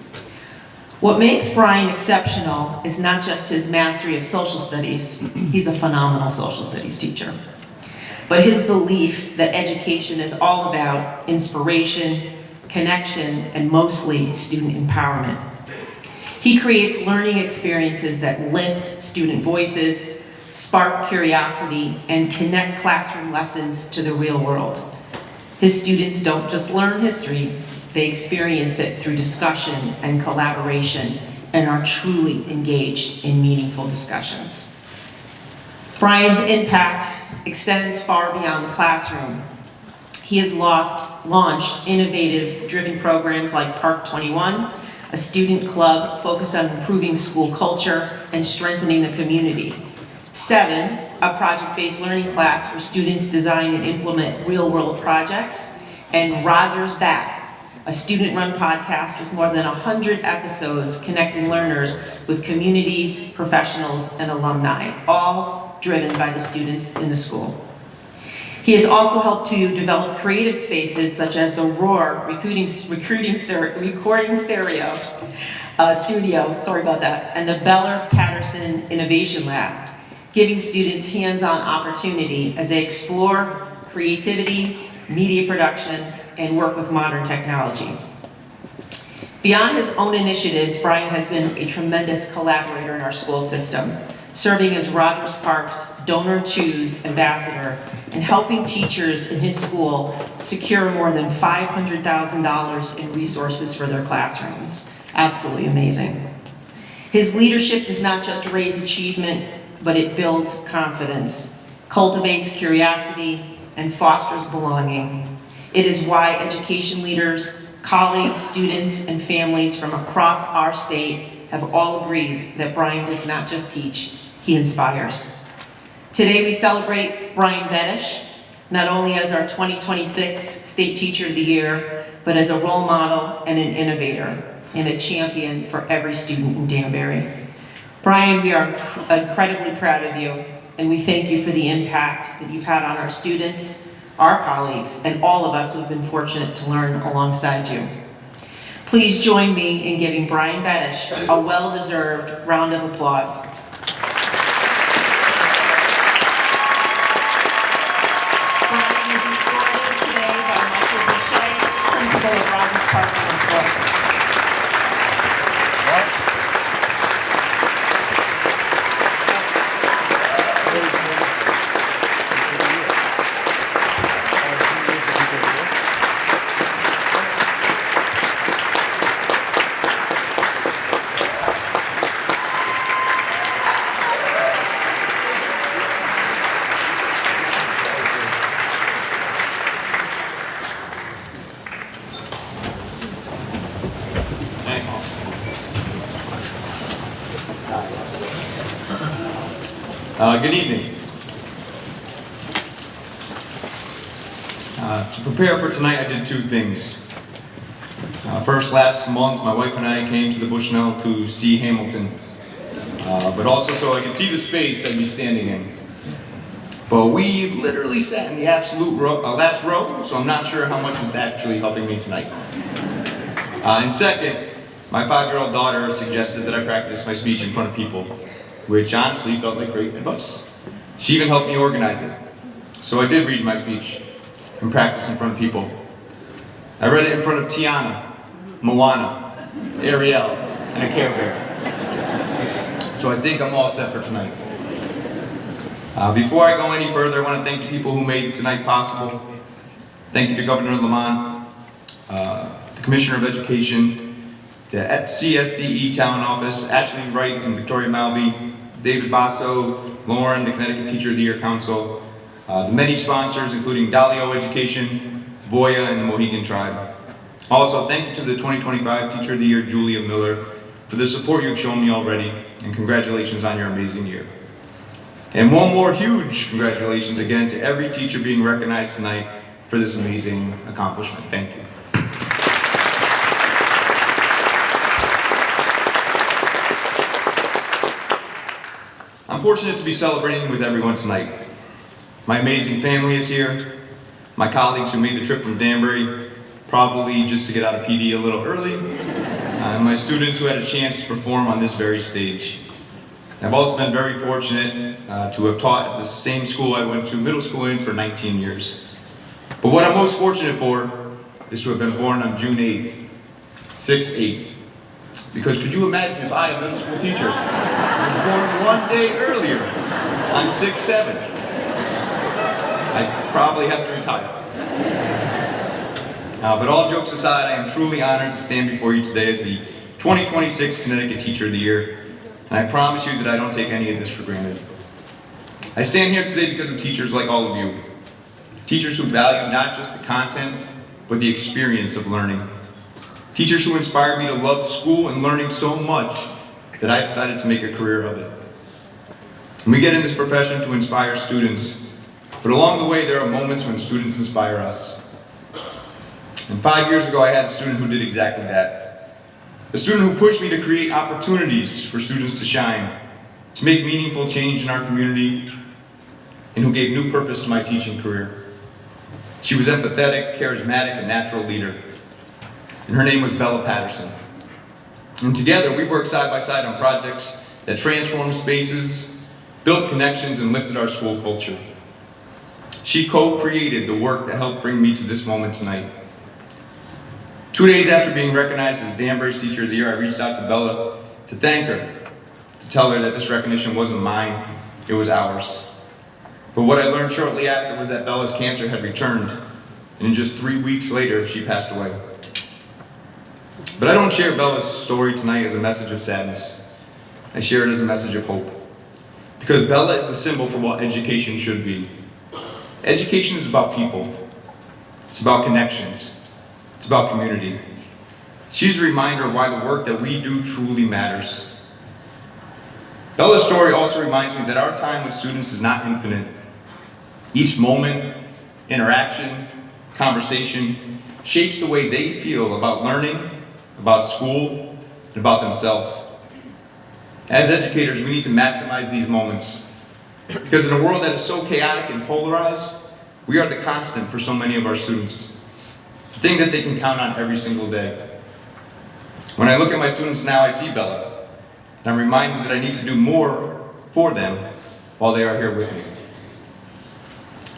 What makes Brian exceptional is not just his mastery of social studies, he's a phenomenal social studies teacher, but his belief that education is all about inspiration, connection, and mostly student empowerment. He creates learning experiences that lift student voices, spark curiosity, and connect classroom lessons to the real world. His students don't just learn history, they experience it through discussion and collaboration and are truly engaged in meaningful discussions. Brian's impact extends far beyond the classroom. He has launched innovative driven programs like Park 21, a student club focused on improving school culture and strengthening the community. 7, a project-based learning class where students design and implement real-world projects. And Rogers That, a student-run podcast with more than 100 episodes connecting learners with communities, professionals, and alumni, all driven by the students in the school. He has also helped to develop creative spaces such as the Roar recording stereo studio, sorry about that, and the Beller Patterson Innovation Lab, giving students hands-on opportunity as they explore creativity, media production, and work with modern technology. Beyond his own initiatives, Brian has been a tremendous collaborator in our school system, serving as Rogers Park's Donor Choose Ambassador and helping teachers in his school secure more than $500,000 in resources for their classrooms. Absolutely amazing. His leadership does not just raise achievement, but it builds confidence, cultivates curiosity, and fosters belonging. It is why education leaders, colleagues, students, and families from across our state have all agreed that Brian does not just teach, he inspires. Today we celebrate Brian Betesh, not only as our 2026 State Teacher of the Year, but as a role model and an innovator and a champion for every student in Danbury. Brian, we are incredibly proud of you, and we thank you for the impact that you've had on our students, our colleagues, and all of us who have been fortunate to learn alongside you. Please join me in giving Brian Betesh a well-deserved round of applause. Brian is escorted today by Michael Betesh, principal of Rogers Park Middle School. Good evening. To prepare for tonight, I did 2 things. First, last month, my wife and I came to the Bushnell to see Hamilton. but also so I can see the space I'd be standing in. But we literally sat in the absolute last row, so I'm not sure how much it's actually helping me tonight. And second, my 5-year-old daughter suggested that I practice my speech in front of people, which honestly felt like great advice. She even helped me organize it. So I did read my speech and practice in front of people. I read it in front of Tiana, Moana, Ariel, and a Care Bear. So I think I'm all set for tonight. Before I go any further, I want to thank the people who made tonight possible. Thank you to Governor Lamont, the Commissioner of Education, the CSDE Town Office, Ashley Wright and Victoria Malby, David Basso, Lauren, the Connecticut Teacher of the Year Council, the many sponsors including Dalio Education, Voya, and the Mohegan Tribe. Also, thank you to the 2025 Teacher of the Year, Julia Miller, for the support you've shown me already, and congratulations on your amazing year. And one more huge congratulations again to every teacher being recognized tonight for this amazing accomplishment. Thank you. I'm fortunate to be celebrating with everyone tonight. My amazing family is here, my colleagues who made the trip from Danbury, probably just to get out of PD a little early, and my students who had a chance to perform on this very stage. I've also been very fortunate to have taught at the same school I went to middle school in for 19 years. But what I'm most fortunate for is to have been born on June 8th, 6/8. Because could you imagine if I, a middle school teacher, was born one day earlier on 6/7? I'd probably have to retire. But all jokes aside, I am truly honored to stand before you today as the 2026 Connecticut Teacher of the Year. And I promise you that I don't take any of this for granted. I stand here today because of teachers like all of you. Teachers who value not just the content, but the experience of learning. Teachers who inspired me to love school and learning so much that I decided to make a career of it. And we get in this profession to inspire students, but along the way there are moments when students inspire us. And 5 years ago I had a student who did exactly that. A student who pushed me to create opportunities for students to shine, to make meaningful change in our community, and who gave new purpose to my teaching career. She was empathetic, charismatic, and natural leader. And her name was Bella Patterson. And together we worked side by side on projects that transformed spaces, built connections, and lifted our school culture. She co-created the work that helped bring me to this moment tonight. 2 days after being recognized as Danbury's Teacher of the Year, I reached out to Bella to thank her, to tell her that this recognition wasn't mine, it was ours. But what I learned shortly after was that Bella's cancer had returned, and just 3 weeks later, she passed away. But I don't share Bella's story tonight as a message of sadness. I share it as a message of hope. Because Bella is the symbol for what education should be. Education is about people. It's about connections. It's about community. She's a reminder of why the work that we do truly matters. Bella's story also reminds me that our time with students is not infinite. Each moment, interaction, conversation shapes the way they feel about learning, about school, and about themselves. As educators, we need to maximize these moments. Because in a world that is so chaotic and polarized, we are the constant for so many of our students. The thing that they can count on every single day. When I look at my students now, I see Bella, and I'm reminded that I need to do more for them while they are here with me.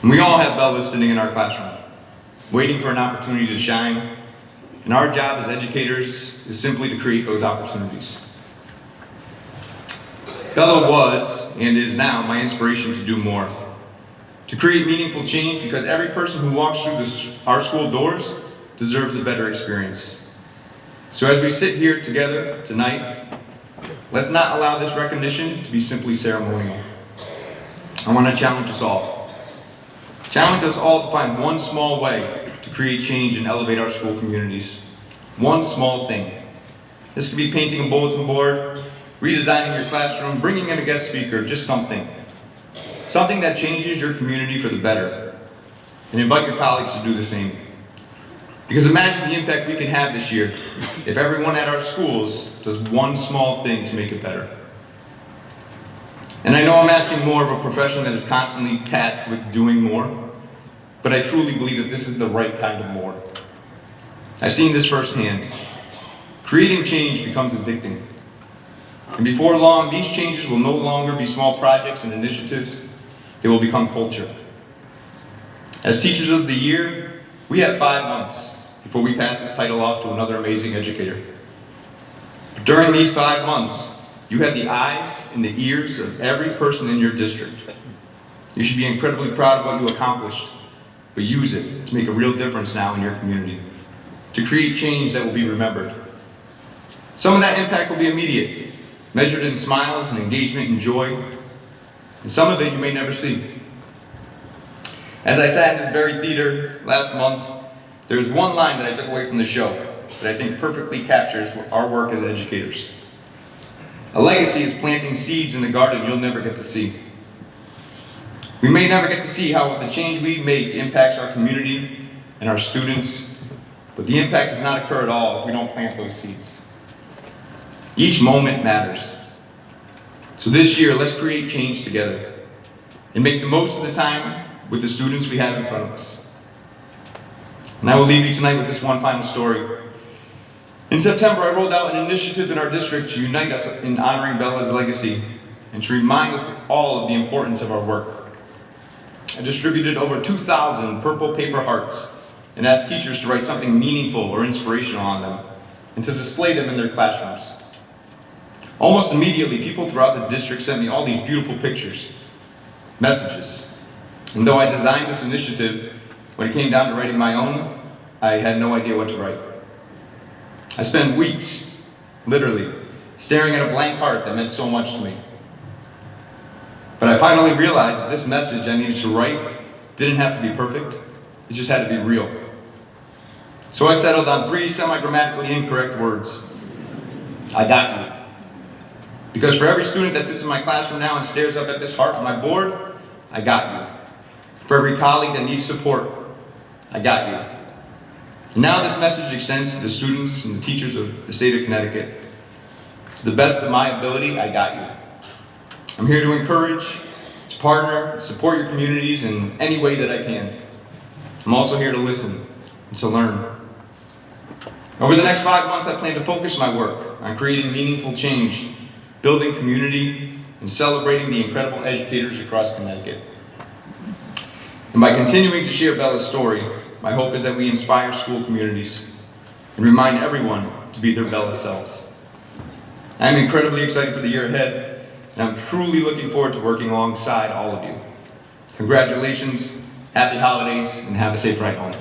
And we all have Bella sitting in our classroom, waiting for an opportunity to shine, and our job as educators is simply to create those opportunities. Bella was, and is now, my inspiration to do more. To create meaningful change, because every person who walks through our school doors deserves a better experience. So as we sit here together tonight, let's not allow this recognition to be simply ceremonial. I want to challenge us all. Challenge us all to find one small way to create change and elevate our school communities. One small thing. This could be painting a bulletin board, redesigning your classroom, bringing in a guest speaker, just something. Something that changes your community for the better. And invite your colleagues to do the same. Because imagine the impact we can have this year if everyone at our schools does one small thing to make it better. And I know I'm asking more of a profession that is constantly tasked with doing more, but I truly believe that this is the right kind of more. I've seen this firsthand. Creating change becomes addicting. And before long, these changes will no longer be small projects and initiatives, they will become culture. As Teachers of the Year, we have 5 months before we pass this title off to another amazing educator. But during these 5 months, you have the eyes and the ears of every person in your district. You should be incredibly proud of what you accomplished, but use it to make a real difference now in your community, to create change that will be remembered. Some of that impact will be immediate, measured in smiles and engagement and joy, and some of it you may never see. As I sat in this very theater last month, there's one line that I took away from the show that I think perfectly captures our work as educators. A legacy is planting seeds in the garden you'll never get to see. We may never get to see how the change we make impacts our community and our students, but the impact does not occur at all if we don't plant those seeds. Each moment matters. So this year, let's create change together and make the most of the time with the students we have in front of us. And I will leave you tonight with this one final story. In September, I rolled out an initiative in our district to unite us in honoring Bella's legacy and to remind us all of the importance of our work. I distributed over 2,000 purple paper hearts and asked teachers to write something meaningful or inspirational on them and to display them in their classrooms. Almost immediately, people throughout the district sent me all these beautiful pictures, messages. And though I designed this initiative, when it came down to writing my own, I had no idea what to write. I spent weeks, literally, staring at a blank heart that meant so much to me. But I finally realized that this message I needed to write didn't have to be perfect, it just had to be real. So I settled on 3 semi-grammatically incorrect words. I got you. Because for every student that sits in my classroom now and stares up at this heart on my board, I got you. For every colleague that needs support, I got you. And now this message extends to the students and the teachers of the state of Connecticut. To the best of my ability, I got you. I'm here to encourage, to partner, support your communities in any way that I can. I'm also here to listen and to learn. Over the next 5 months, I plan to focus my work on creating meaningful change, building community, and celebrating the incredible educators across Connecticut. And by continuing to share Bella's story, my hope is that we inspire school communities and remind everyone to be their Bella selves. I'm incredibly excited for the year ahead, and I'm truly looking forward to working alongside all of you. Congratulations, happy holidays, and have a safe ride home.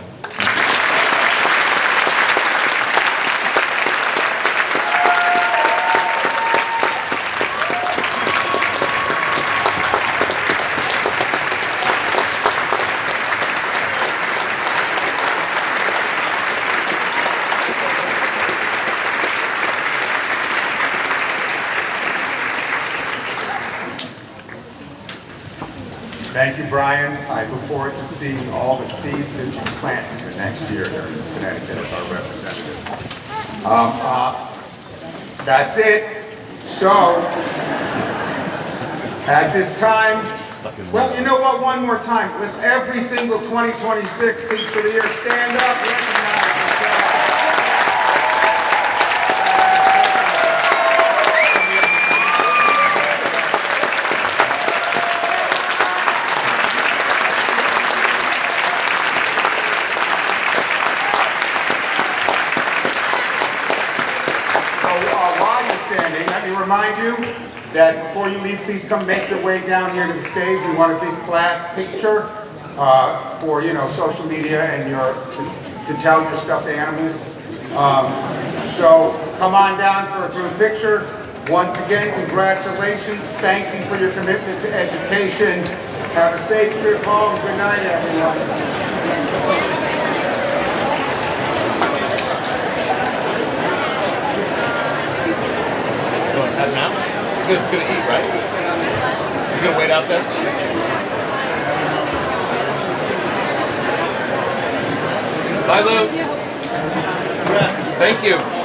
Thank you, Brian. I look forward to seeing all the seeds that you plant in the next year here in Connecticut as our representative. That's it. So, at this time, well, you know what? One more time. Let's every single 2026 Teacher of the Year stand up, recognize yourself. Remind you that before you leave, please come make your way down here to the stage. We want a big class picture for social media and to tell your stuffed animals. So come on down for a group picture. Once again, congratulations. Thank you for your commitment to education. Have a safe trip home. Good night, everyone. Have now? You're just gonna eat, right? You're gonna wait out there? Bye, Luke. Thank you.